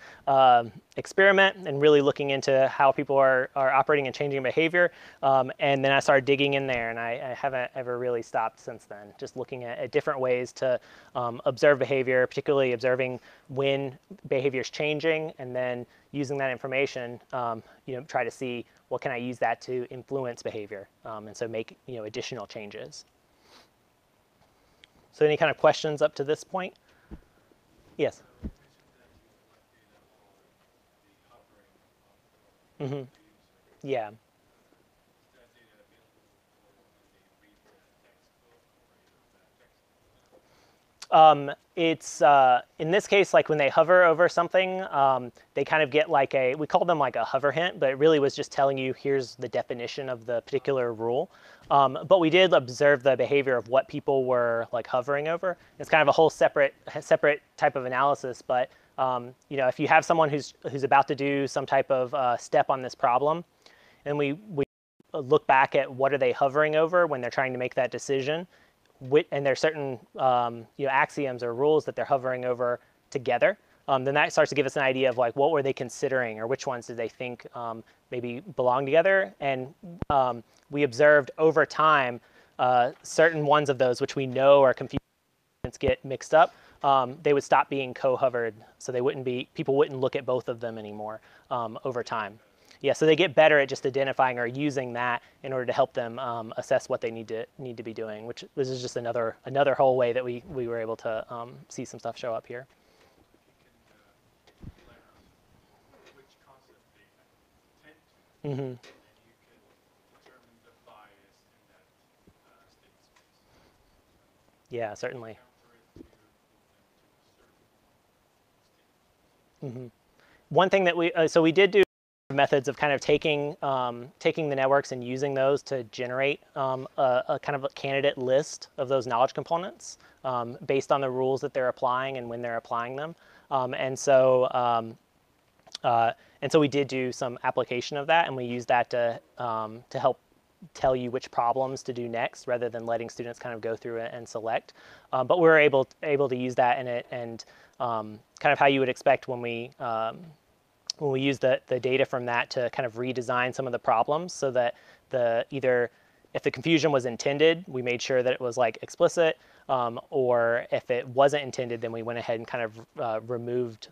experiment, and really looking into how people are operating and changing behavior. And then I started digging in there, and I haven't ever really stopped since then, just looking at different ways to observe behavior, particularly observing when behavior is changing, and then using that information, try to see, what can I use that to influence behavior, and so make, additional changes. So any kind of questions up to this point? Yes? Mm-hmm. Yeah. It's in this case, like when they hover over something, they kind of get like we call them like a hover hint, but it really was just telling you, here's the definition of the particular rule. But we did observe the behavior of what people were like hovering over. It's kind of a whole separate type of analysis. But if you have someone who's about to do some type of step on this problem, and we look back at what are they hovering over when they're trying to make that decision, and there's certain axioms or rules that they're hovering over together, then that starts to give us an idea of like, what were they considering, or which ones did they think maybe belong together. And we observed over time certain ones of those which we know are confused, get mixed up, they would stop being co-hovered, so people wouldn't look at both of them anymore over time. Yeah, so they get better at just identifying or using that in order to help them assess what they need to be doing. Which this is just another whole way that we were able to see some stuff show up here. If you can let out which concept they tend to, Mm-hmm. then you can determine the bias in that state space. Yeah, certainly. Counter it to move them to a certain state. Mm-hmm. One thing that we did do methods of kind of taking the networks and using those to generate a kind of a candidate list of those knowledge components based on the rules that they're applying and when they're applying them. And so we did do some application of that, and we used that to help tell you which problems to do next, rather than letting students kind of go through it and select. But we were able to use that in it, and kind of how you would expect when we use the data from that to kind of redesign some of the problems, so that either if the confusion was intended, we made sure that it was like explicit, or if it wasn't intended, then we went ahead and kind of removed.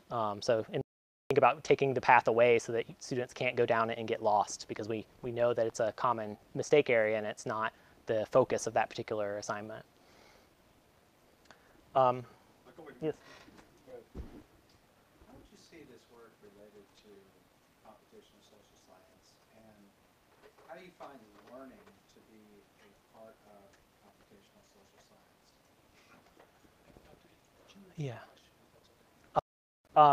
Think about taking the path away so that students can't go down it and get lost, because we know that it's a common mistake area and it's not the focus of that particular assignment. Yes. How would you see this work related to computational social science, and how do you find learning to be a part of computational social science? Yeah.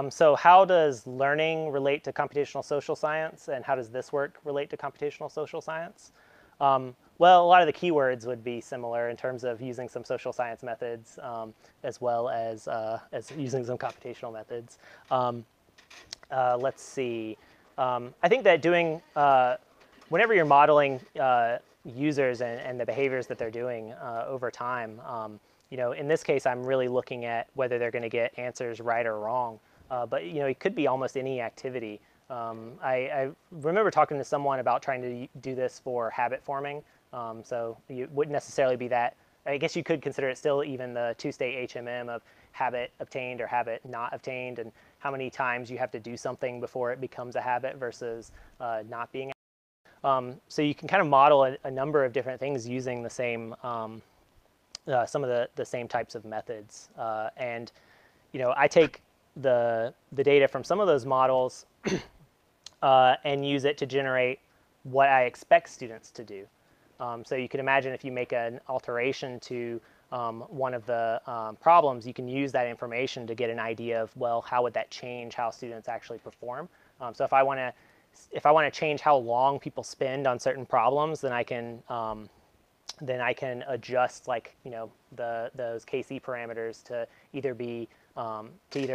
So how does learning relate to computational social science, and how does this work relate to computational social science? Well, a lot of the keywords would be similar in terms of using some social science methods, as well as using some computational methods. Let's see. I think that doing, whenever you're modeling users and the behaviors that they're doing over time, in this case, I'm really looking at whether they're going to get answers right or wrong. But it could be almost any activity. I remember talking to someone about trying to do this for habit forming. So you wouldn't necessarily be that. I guess you could consider it still even the two-state HMM of habit obtained or habit not obtained, and how many times you have to do something before it becomes a habit versus not being. So you can kind of model a number of different things using the same, some of the same types of methods. And I take the data from some of those models and use it to generate what I expect students to do. So you can imagine if you make an alteration to one of the problems, you can use that information to get an idea of, well, how would that change how students actually perform? So if I want to change how long people spend on certain problems, then I can adjust those KC parameters to either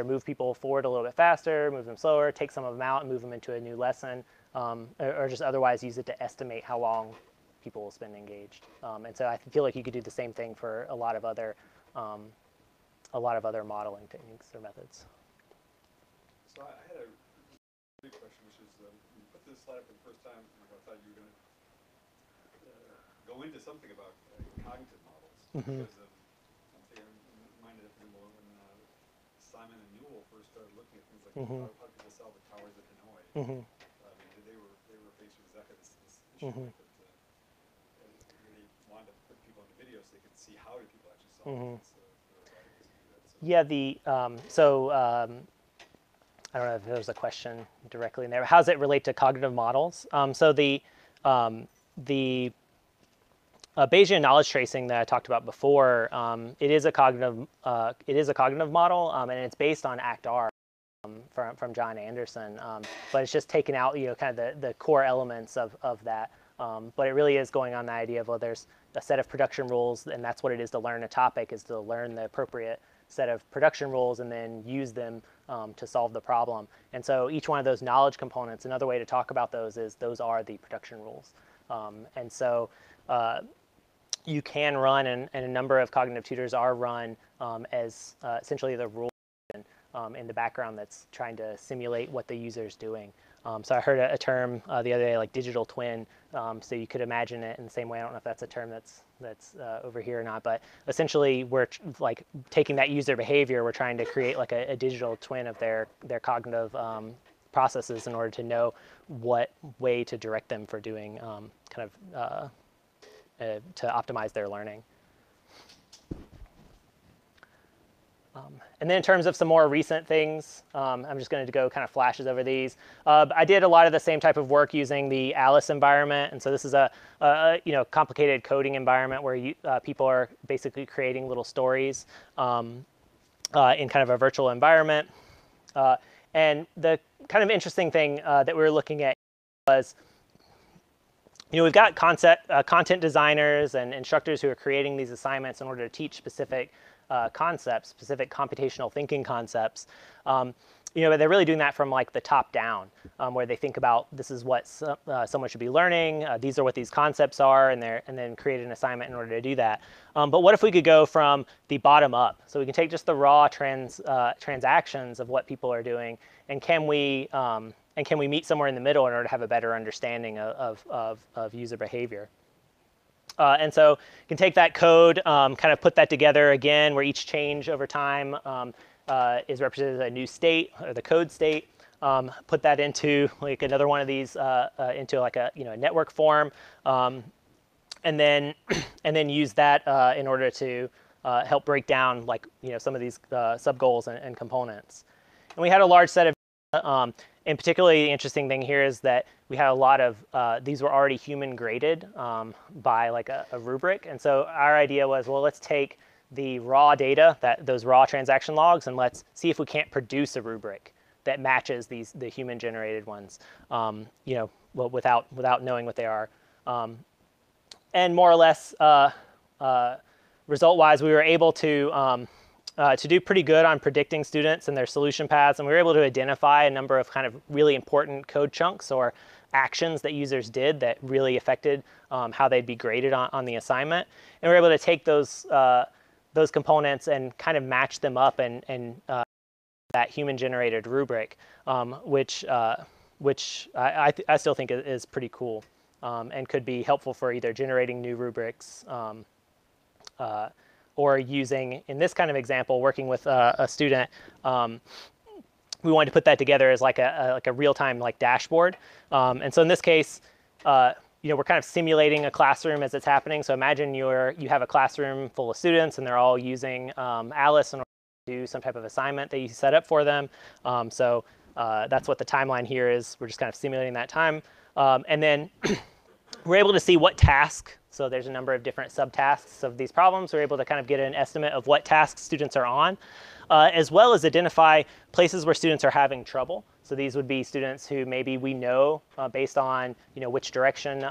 move people forward a little bit faster, move them slower, take some of them out and move them into a new lesson, or just otherwise use it to estimate how long people will spend engaged. And so I feel like you could do the same thing for a lot of other modeling techniques or methods. So I had a big question, which is, when you put this slide up for the first time, I thought you were going to go into something about cognitive models. Mm-hmm. Because I'm reminded of when Simon and Newell first started looking at things like Mm-hmm. how people solve the towers of Hanoi. Mm-hmm. I mean, they were faced with exactly this issue. Mm-hmm. That really wanted to put people on the video so they could see how do people actually solve Mm-hmm. things. Yeah, I don't know if there was a question directly in there. How does it relate to cognitive models? So the Bayesian knowledge tracing that I talked about before, it is a cognitive model, and it's based on ACT-R from John Anderson. But it's just taken out kind of the core elements of that. But it really is going on the idea of, well, there's a set of production rules, and that's what it is to learn a topic, is to learn the appropriate set of production rules and then use them to solve the problem. And so each one of those knowledge components, another way to talk about those is those are the production rules. And so you can run, and a number of cognitive tutors are run as essentially the rule in the background that's trying to simulate what the user is doing. So I heard a term the other day, like digital twin. So you could imagine it in the same way. I don't know if that's a term that's over here or not, but essentially we're like taking that user behavior. We're trying to create like a digital twin of their cognitive processes in order to know what way to direct them for doing to optimize their learning. And then in terms of some more recent things, I'm just going to go kind of flashes over these. I did a lot of the same type of work using the Alice environment. And so this is a complicated coding environment where people are basically creating little stories in kind of a virtual environment. And the kind of interesting thing that we were looking at was, we've got content designers and instructors who are creating these assignments in order to teach specific concepts, specific computational thinking concepts. But they're really doing that from like the top down, where they think about this is what someone should be learning. These are what these concepts are, and then create an assignment in order to do that. But what if we could go from the bottom up? So we can take just the raw transactions of what people are doing, and can we meet somewhere in the middle in order to have a better understanding of user behavior? And so you can take that code, kind of put that together again, where each change over time is represented as a new state, or the code state. Put that into like another one of these, into like a network form, and then use that in order to help break down like some of these sub goals and components. And we had a large set of and particularly the interesting thing here is that we had a lot of, these were already human graded by like a rubric. And so our idea was, well, let's take the raw data, those raw transaction logs, and let's see if we can't produce a rubric that matches the human generated ones, well, without knowing what they are. And more or less, result-wise, we were able to do pretty good on predicting students and their solution paths, and we were able to identify a number of kind of really important code chunks or actions that users did that really affected how they'd be graded on the assignment. And we were able to take those components and kind of match them up and that human-generated rubric, which I still think is pretty cool and could be helpful for either generating new rubrics or using, in this kind of example, working with a student. We wanted to put that together as like a real-time like dashboard. And so in this case, we're kind of simulating a classroom as it's happening. So imagine you have a classroom full of students and they're all using Alice in order to do some type of assignment that you set up for them. So that's what the timeline here is. We're just kind of simulating that time. And then we're able to see what task. So there's a number of different subtasks of these problems. We're able to kind of get an estimate of what tasks students are on, as well as identify places where students are having trouble. So these would be students who maybe we know based on which direction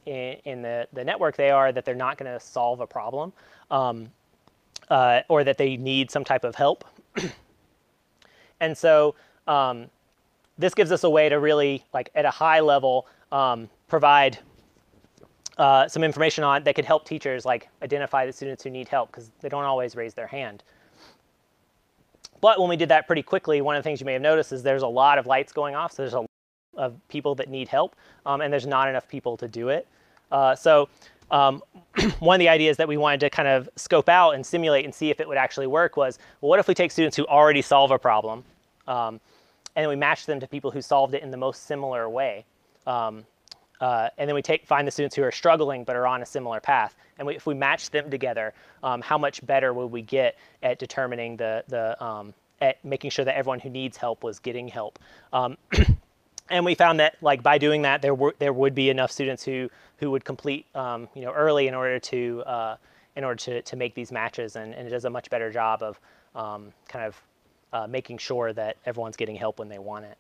in the network they are, that they're not going to solve a problem, or that they need some type of help. And so this gives us a way to really, like at a high level, provide some information on that could help teachers like identify the students who need help, because they don't always raise their hand. But when we did that pretty quickly, one of the things you may have noticed is there's a lot of lights going off. So there's a lot of people that need help, and there's not enough people to do it. So one of the ideas that we wanted to kind of scope out and simulate and see if it would actually work was, well, what if we take students who already solve a problem, and we match them to people who solved it in the most similar way. And then we find the students who are struggling but are on a similar path. And if we match them together, how much better would we get at determining at making sure that everyone who needs help was getting help? And we found that like by doing that, there would be enough students who would complete early in order to make these matches, and it does a much better job of kind of making sure that everyone's getting help when they want it.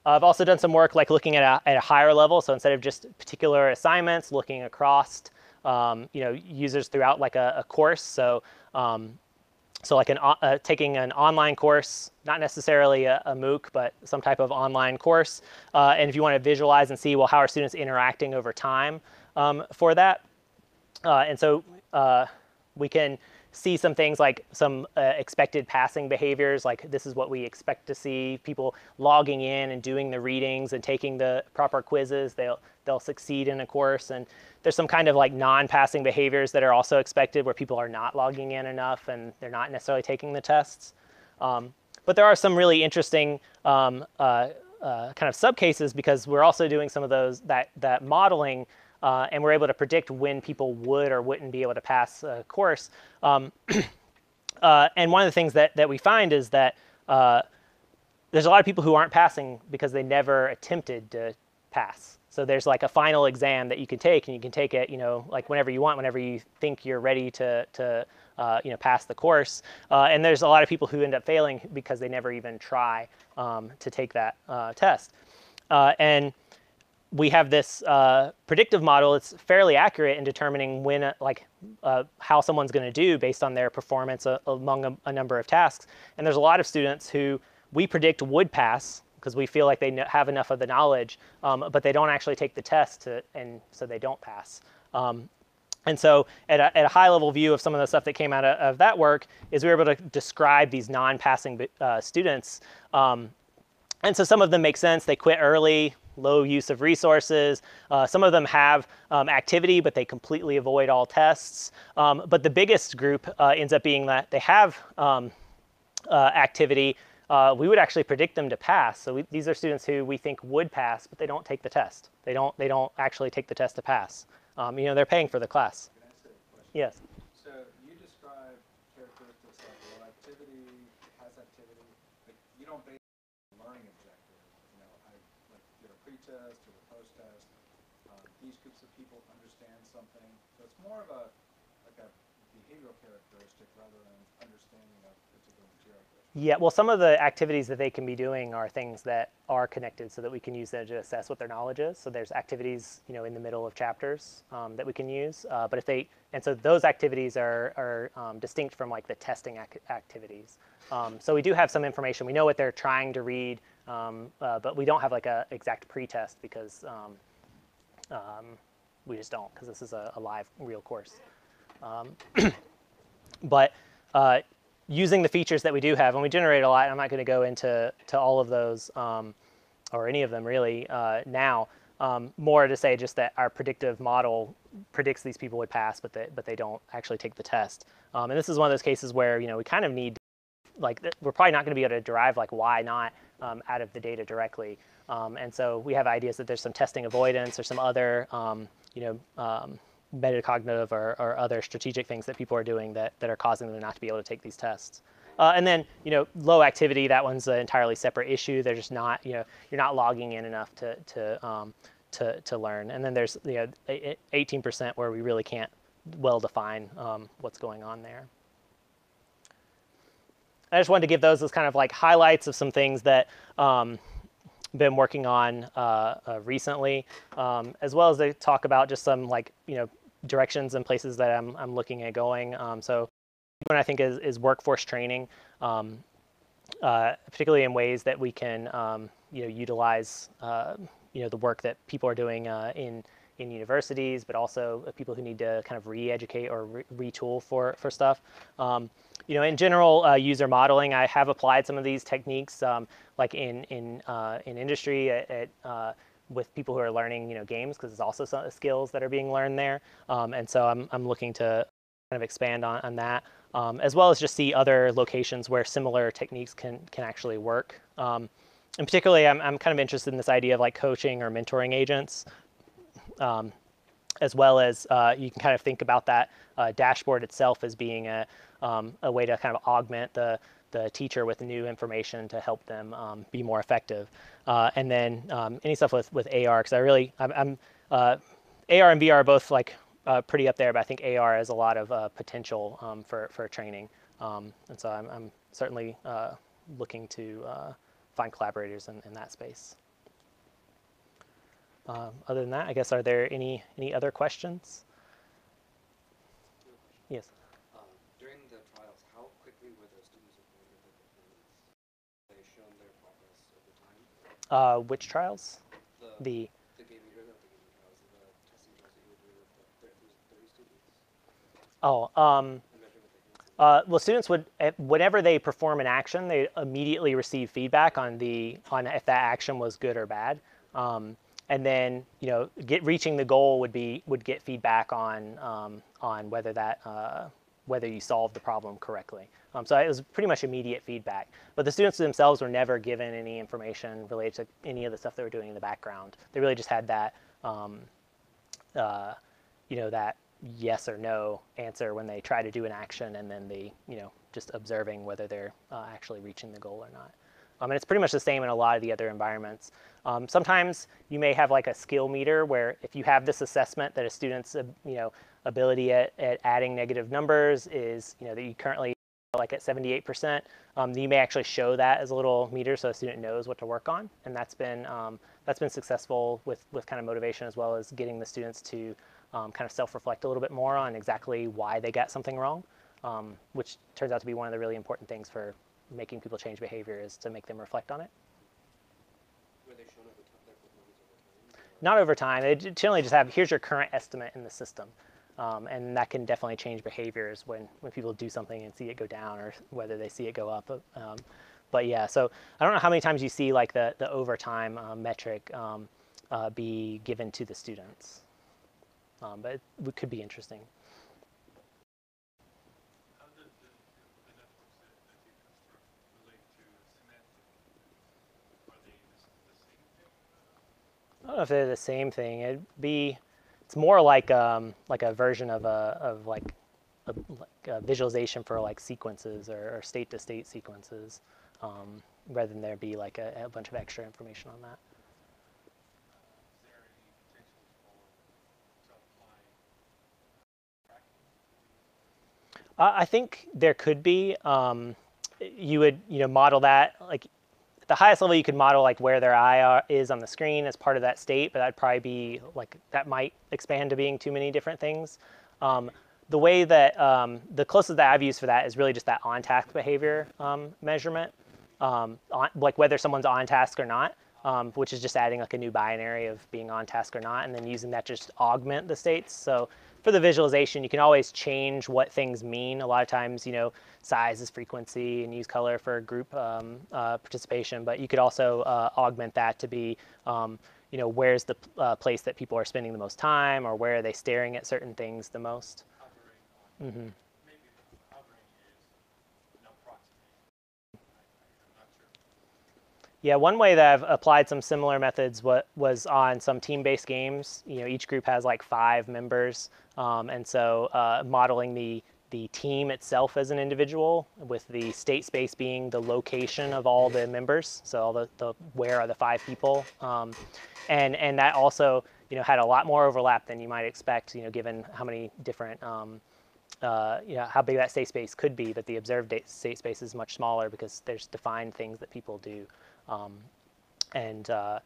I've also done some work like looking at a higher level. So instead of just particular assignments, looking across users throughout like a course. So like taking an online course, not necessarily a MOOC, but some type of online course. And if you want to visualize and see, well, how are students interacting over time for that? And so we can see some things like some expected passing behaviors, like this is what we expect to see, people logging in and doing the readings and taking the proper quizzes, they'll succeed in a course. And there's some kind of like non-passing behaviors that are also expected where people are not logging in enough and they're not necessarily taking the tests. But there are some really interesting kind of subcases because we're also doing some of those that modeling, and we're able to predict when people would or wouldn't be able to pass a course. And one of the things that we find is that there's a lot of people who aren't passing because they never attempted to pass. So there's like a final exam that you can take, and you can take it, like whenever you want, whenever you think you're ready to pass the course. And there's a lot of people who end up failing because they never even try to take that test. And we have this predictive model. It's fairly accurate in determining when, how someone's going to do based on their performance among a number of tasks. And there's a lot of students who we predict would pass because we feel like they have enough of the knowledge, but they don't actually take the test, and so they don't pass. And so at a high-level view of some of the stuff that came out of that work is we were able to describe these non-passing students. And so some of them make sense. They quit early, low use of resources. Some of them have activity, but they completely avoid all tests. But the biggest group ends up being that they have activity. We would actually predict them to pass. So these are students who we think would pass, but they don't take the test. They don't actually take the test to pass. They're paying for the class. Can I ask a question? Yes. So you describe characteristics like low activity, has activity, but you don't base it on learning objective. I did a pre-test or a post-test. These groups of people understand something. So it's more of a behavioral characteristic rather than understanding a particular material. Yeah, well, some of the activities that they can be doing are things that are connected so that we can use them to assess what their knowledge is. So there's activities, in the middle of chapters that we can use. And so those activities are distinct from like the testing activities. So we do have some information. We know what they're trying to read, but we don't have like a exact pre-test because we just don't, because this is a live, real course. But using the features that we do have, and we generate a lot, I'm not going to go into all of those or any of them really now. More to say just that our predictive model predicts these people would pass, but they don't actually take the test. And this is one of those cases where we kind of need, we're probably not going to be able to derive why not out of the data directly. And so we have ideas that there's some testing avoidance or some other metacognitive or other strategic things that people are doing that are causing them not to be able to take these tests. And then, low activity, that one's an entirely separate issue. They're just not, you're not logging in enough to learn. And then there's 18% where we really can't well define what's going on there. I just wanted to give those as kind of like highlights of some things that been working on recently, as well as to talk about just some directions and places that I'm looking at going. So one I think is workforce training, particularly in ways that we can utilize the work that people are doing in universities, but also people who need to kind of re-educate or retool for stuff. In general, user modeling, I have applied some of these techniques, like in industry with people who are learning, games, because there's also some skills that are being learned there. And so I'm looking to kind of expand on that, as well as just see other locations where similar techniques can actually work. And particularly, I'm kind of interested in this idea of coaching or mentoring agents. As well as you can kind of think about that dashboard itself as being a way to kind of augment the teacher with new information to help them be more effective. And then any stuff with AR, because I'm AR and VR are both pretty up there, but I think AR has a lot of potential for training. And so I'm certainly looking to find collaborators in that space. Other than that, I guess, are there any other questions? Yes. During the trials, how quickly were the students reported their performance? Have they shown their progress over time? Which trials? The gaming trials, not the gaming trials, the testing trials that you were doing with the 30 students. Oh, And measuring the Well, students would, whenever they perform an action, they immediately receive feedback on if that action was good or bad, and then reaching the goal would get feedback on whether you solved the problem correctly. So it was pretty much immediate feedback. But the students themselves were never given any information related to any of the stuff they were doing in the background. They really just had that that yes or no answer when they try to do an action, and then they just observing whether they're actually reaching the goal or not. And it's pretty much the same in a lot of the other environments. Sometimes you may have like a skill meter where if you have this assessment that a student's ability at adding negative numbers is that you currently like at 78%, you may actually show that as a little meter so a student knows what to work on, and that's been successful with kind of motivation, as well as getting the students to kind of self-reflect a little bit more on exactly why they got something wrong, which turns out to be one of the really important things for making people change behavior, is to make them reflect on it. Were they shown over time, their performance over time? Not over time. They generally just have, here's your current estimate in the system. And that can definitely change behaviors when people do something and see it go down, or whether they see it go up. But yeah, so I don't know how many times you see like the overtime metric be given to the students, but it could be interesting. How does the networks that you construct relate to semantic? Are they the same thing? I don't know if they're the same thing. It's more like a version of a visualization for like sequences or state-to-state sequences, rather than there be like a bunch of extra information on that. Is there any potential for self-applying? I think there could be. You would model that like at the highest level. You could model like where their eye is on the screen as part of that state, but that'd probably be like, that might expand to being too many different things. The way that the closest that I've used for that is really just that on-task behavior measurement, like whether someone's on task or not, which is just adding like a new binary of being on task or not, and then using that to just augment the states. So for the visualization, you can always change what things mean. A lot of times, size is frequency, and use color for group participation. But you could also augment that to be, where's the place that people are spending the most time, or where are they staring at certain things the most. Hovering on, Mm-hmm. maybe hovering is an approximation. I'm not sure. Yeah, one way that I've applied some similar methods was on some team-based games. Each group has like 5 members, and so modeling the team itself as an individual, with the state space being the location of all the members. So all the where are the 5 people, and that also had a lot more overlap than you might expect. Given how many different how big that state space could be, but the observed state space is much smaller because there's defined things that people do. And at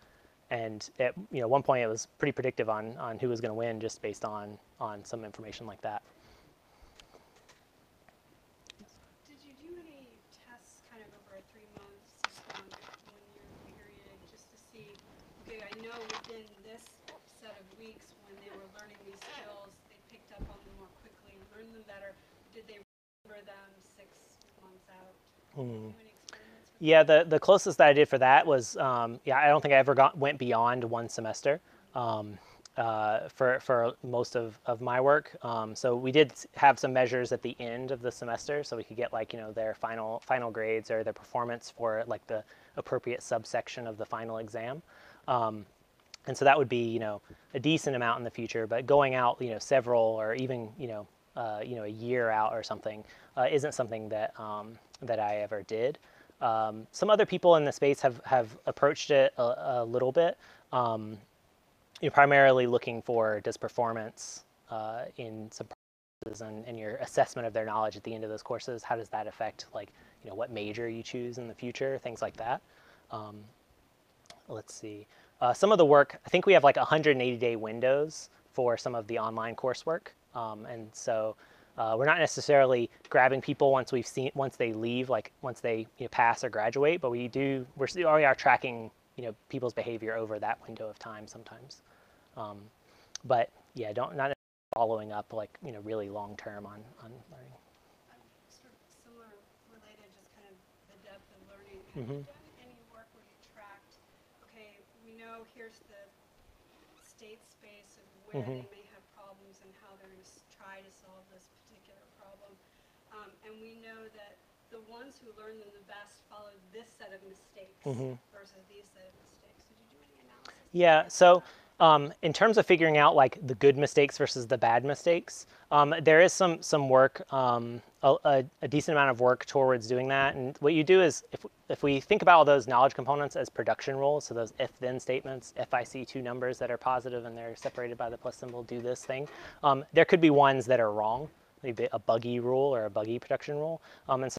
one point it was pretty predictive on who was going to win, just based on some information like that. Did you do any tests kind of over a 3-month, 6-month, 1-year period, just to see, okay, I know within this set of weeks when they were learning these skills, they picked up on them more quickly, learned them better. Did they remember them 6 months out? Did you do any experiments with Yeah, the closest that I did for that was, I don't think I ever went beyond 1 semester for most of my work. So we did have some measures at the end of the semester, so we could get like their final grades or their performance for like the appropriate subsection of the final exam. And so that would be a decent amount in the future, but going out several, or even a year out or something, isn't something that that I ever did. Some other people in the space have approached it a little bit, primarily looking for, does performance in some courses and your assessment of their knowledge at the end of those courses, how does that affect like what major you choose in the future, things like that. Let's see. Some of the work, I think we have like 180-day windows for some of the online coursework, and so we're not necessarily grabbing people once they leave, like once they pass or graduate, but we are tracking people's behavior over that window of time sometimes. But yeah, not following up like really long term on learning. I'm sort Have you done any work where you tracked, okay, we know here's the state space of where they may have problems and how they're going to try to solve this particular problem. And we know that the ones who learn them the best followed this set of mistakes versus these set of mistakes. Did you do any analysis? Yeah, so in terms of figuring out like the good mistakes versus the bad mistakes, there is some work, a decent amount of work towards doing that. And what you do is, if we think about all those knowledge components as production rules, so those if-then statements, if I see two numbers that are positive and they're separated by the plus symbol, do this thing, there could be ones that are wrong, maybe a buggy rule or a buggy production rule. And so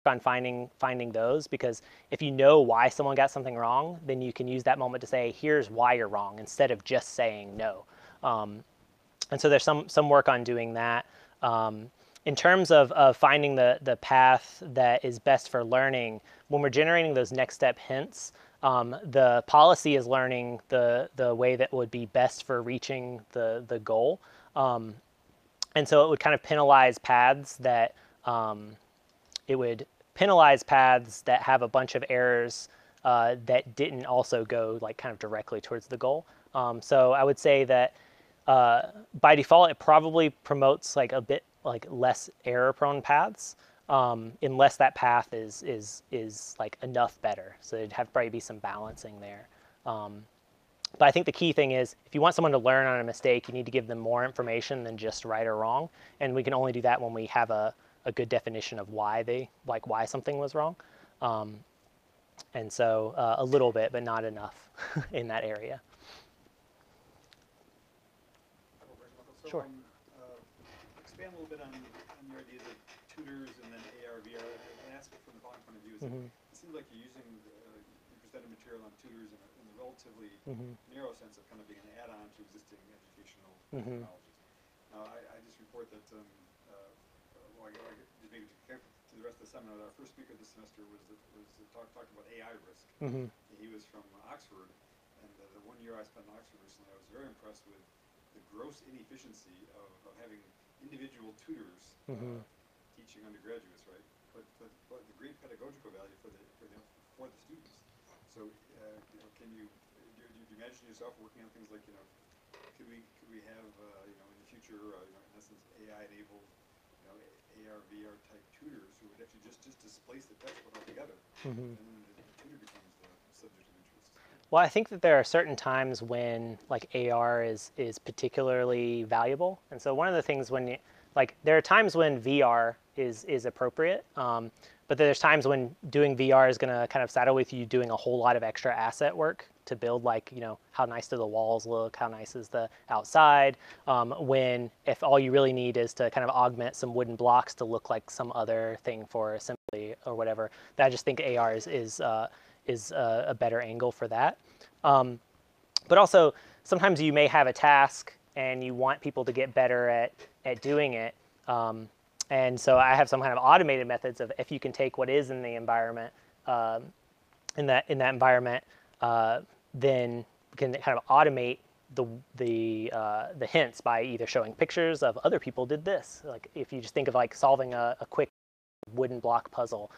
on finding those, because if you know why someone got something wrong, then you can use that moment to say, here's why you're wrong, instead of just saying no. And so there's some work on doing that. In terms of finding the path that is best for learning, when we're generating those next step hints, the policy is learning the way that would be best for reaching the goal. And so it would kind of penalize paths that have a bunch of errors that didn't also go like kind of directly towards the goal. So I would say that by default, it probably promotes like a bit like less error-prone paths, unless that path is like enough better. So it'd have probably be some balancing there. But I think the key thing is, if you want someone to learn on a mistake, you need to give them more information than just right or wrong. And we can only do that when we have a good definition of why something was wrong. And so a little bit, but not enough in that area. So, Sure. Expand a little bit on your ideas of tutors and then AR, VR. I ask it from the following point of view. It seems like you're using you presented material on tutors in a relatively narrow sense of kind of being an add-on to existing educational technologies. Now, I just report that, just maybe to the rest of the seminar, our first speaker this semester talked about AI risk. He was from Oxford, and the 1 year I spent in Oxford recently, I was very impressed with the gross inefficiency of having individual tutors teaching undergraduates, right? But the great pedagogical value for the students. So, do you imagine yourself working on things like, could we have in the future, in essence, AI-enabled, AR, VR type tutors who would actually just displace the textbook altogether, and then the tutor becomes the subject of interest. Well, I think that there are certain times when like AR is particularly valuable. And so one of the things there are times when VR is appropriate, but there's times when doing VR is going to kind of saddle with you doing a whole lot of extra asset work to build, like, how nice do the walls look, how nice is the outside, if all you really need is to kind of augment some wooden blocks to look like some other thing for assembly or whatever. I just think AR is a better angle for that. But also, sometimes you may have a task and you want people to get better at doing it. And so I have some kind of automated methods of, if you can take what is in the environment, in that environment, then we can kind of automate the hints by either showing pictures of other people did this. Like if you just think of like solving a quick wooden block puzzle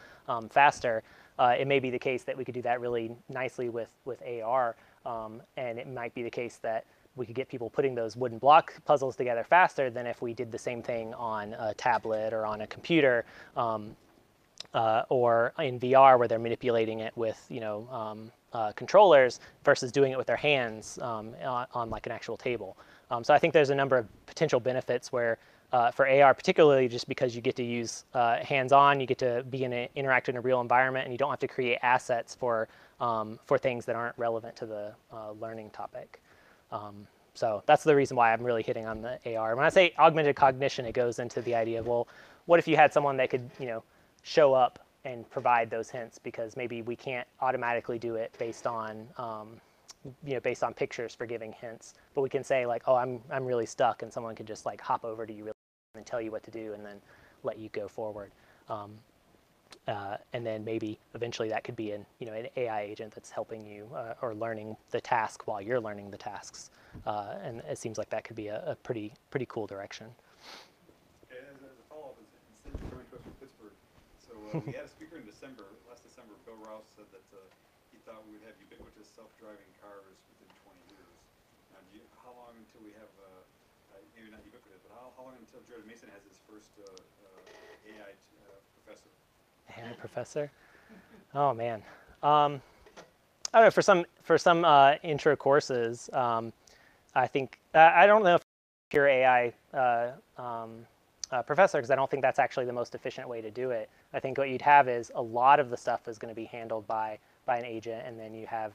faster, it may be the case that we could do that really nicely with AR, and it might be the case that we could get people putting those wooden block puzzles together faster than if we did the same thing on a tablet or on a computer, or in VR where they're manipulating it with controllers versus doing it with their hands on like an actual table. So I think there's a number of potential benefits where for AR, particularly just because you get to use hands-on, you get to interact in a real environment, and you don't have to create assets for things that aren't relevant to the learning topic. So that's the reason why I'm really hitting on the AR. When I say augmented cognition, it goes into the idea of, well, what if you had someone that could, show up and provide those hints, because maybe we can't automatically do it based on pictures for giving hints, but we can say like, oh, I'm really stuck, and someone could just like hop over to you really and tell you what to do and then let you go forward. And then maybe eventually that could be an AI agent that's helping you or learning the task while you're learning the tasks. And it seems like that could be a pretty cool direction. As a follow-up, instead of coming to us from Pittsburgh, so we had a speaker in last December, Bill Rouse said that he thought we would have ubiquitous self-driving cars within 20 years. Now, how long until we have, maybe not ubiquitous, but how long until Jordan Mason has his first AI professor? AI professor? Oh man. I don't know. For some intro courses, I think I don't know if pure AI professor, because I don't think that's actually the most efficient way to do it. I think what you'd have is a lot of the stuff is going to be handled by an agent, and then you have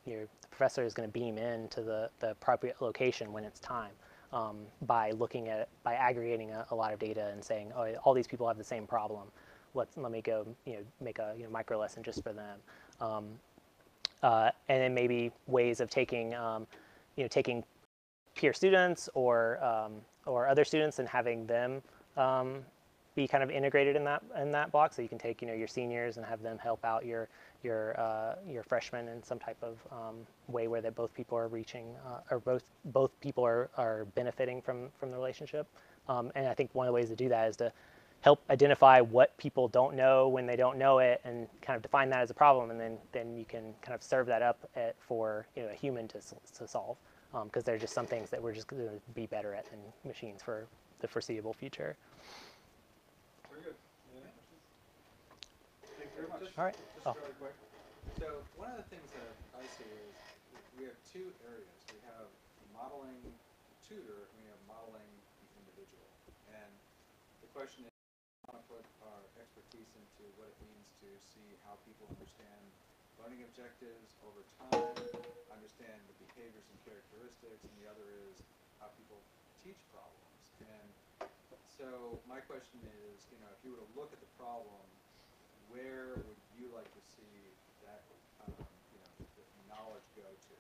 your professor is going to beam in to the appropriate location when it's time by aggregating a lot of data and saying, oh, all these people have the same problem. Let me go make a micro lesson just for them. And then maybe ways of taking taking peer students or other students and having them be kind of integrated in that block. So you can take your seniors and have them help out your freshmen in some type of way where that both people are reaching or both people are benefiting from the relationship. And I think one of the ways to do that is to help identify what people don't know when they don't know it, and kind of define that as a problem, and then you can kind of serve that up for a human to solve, because there's just some things that we're just going to be better at than machines for the foreseeable future. Very good. Any questions? Thank you very much. Just, All right. Just really quick. So one of the things that I see is we have two areas. We have modeling the tutor, and we have modeling the individual. And the question is, we want to put our expertise into what it means to see how people understand learning objectives over time, understand the behaviors and characteristics, and the other is how people teach problems. And so my question is, if you were to look at the problem, where would you like to see that the knowledge go to?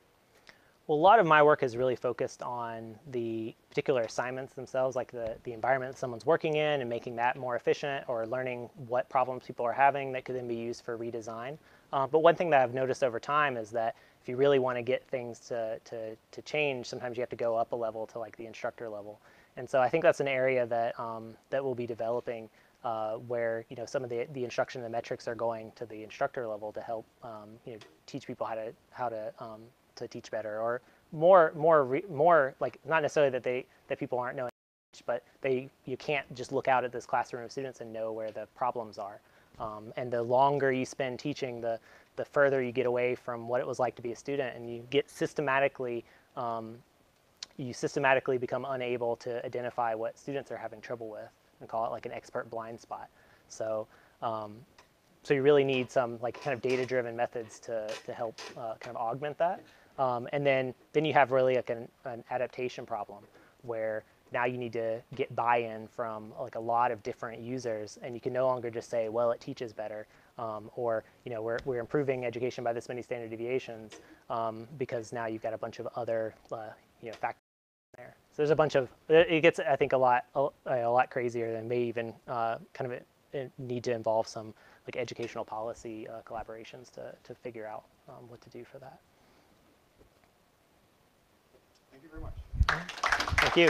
Well, a lot of my work is really focused on the particular assignments themselves, like the environment that someone's working in and making that more efficient, or learning what problems people are having that could then be used for redesign. But one thing that I've noticed over time is that if you really want to get things to change, sometimes you have to go up a level to like the instructor level. And so I think that's an area that that we'll be developing, where some of the instruction and the metrics are going to the instructor level to help teach people how to teach better, or more like, not necessarily that people aren't knowing, but you can't just look out at this classroom of students and know where the problems are. And the longer you spend teaching, the further you get away from what it was like to be a student, and you get systematically become unable to identify what students are having trouble with, and call it like an expert blind spot. So so you really need some like kind of data-driven methods to help kind of augment that. And then you have really like an adaptation problem, where now you need to get buy-in from like a lot of different users, and you can no longer just say, well, it teaches better, or we're improving education by this many standard deviations, because now you've got a bunch of other factors there. So there's a bunch of, it gets, I think, a lot crazier, than may even kind of need to involve some like educational policy collaborations to figure out what to do for that. Thank you very much. Thank you.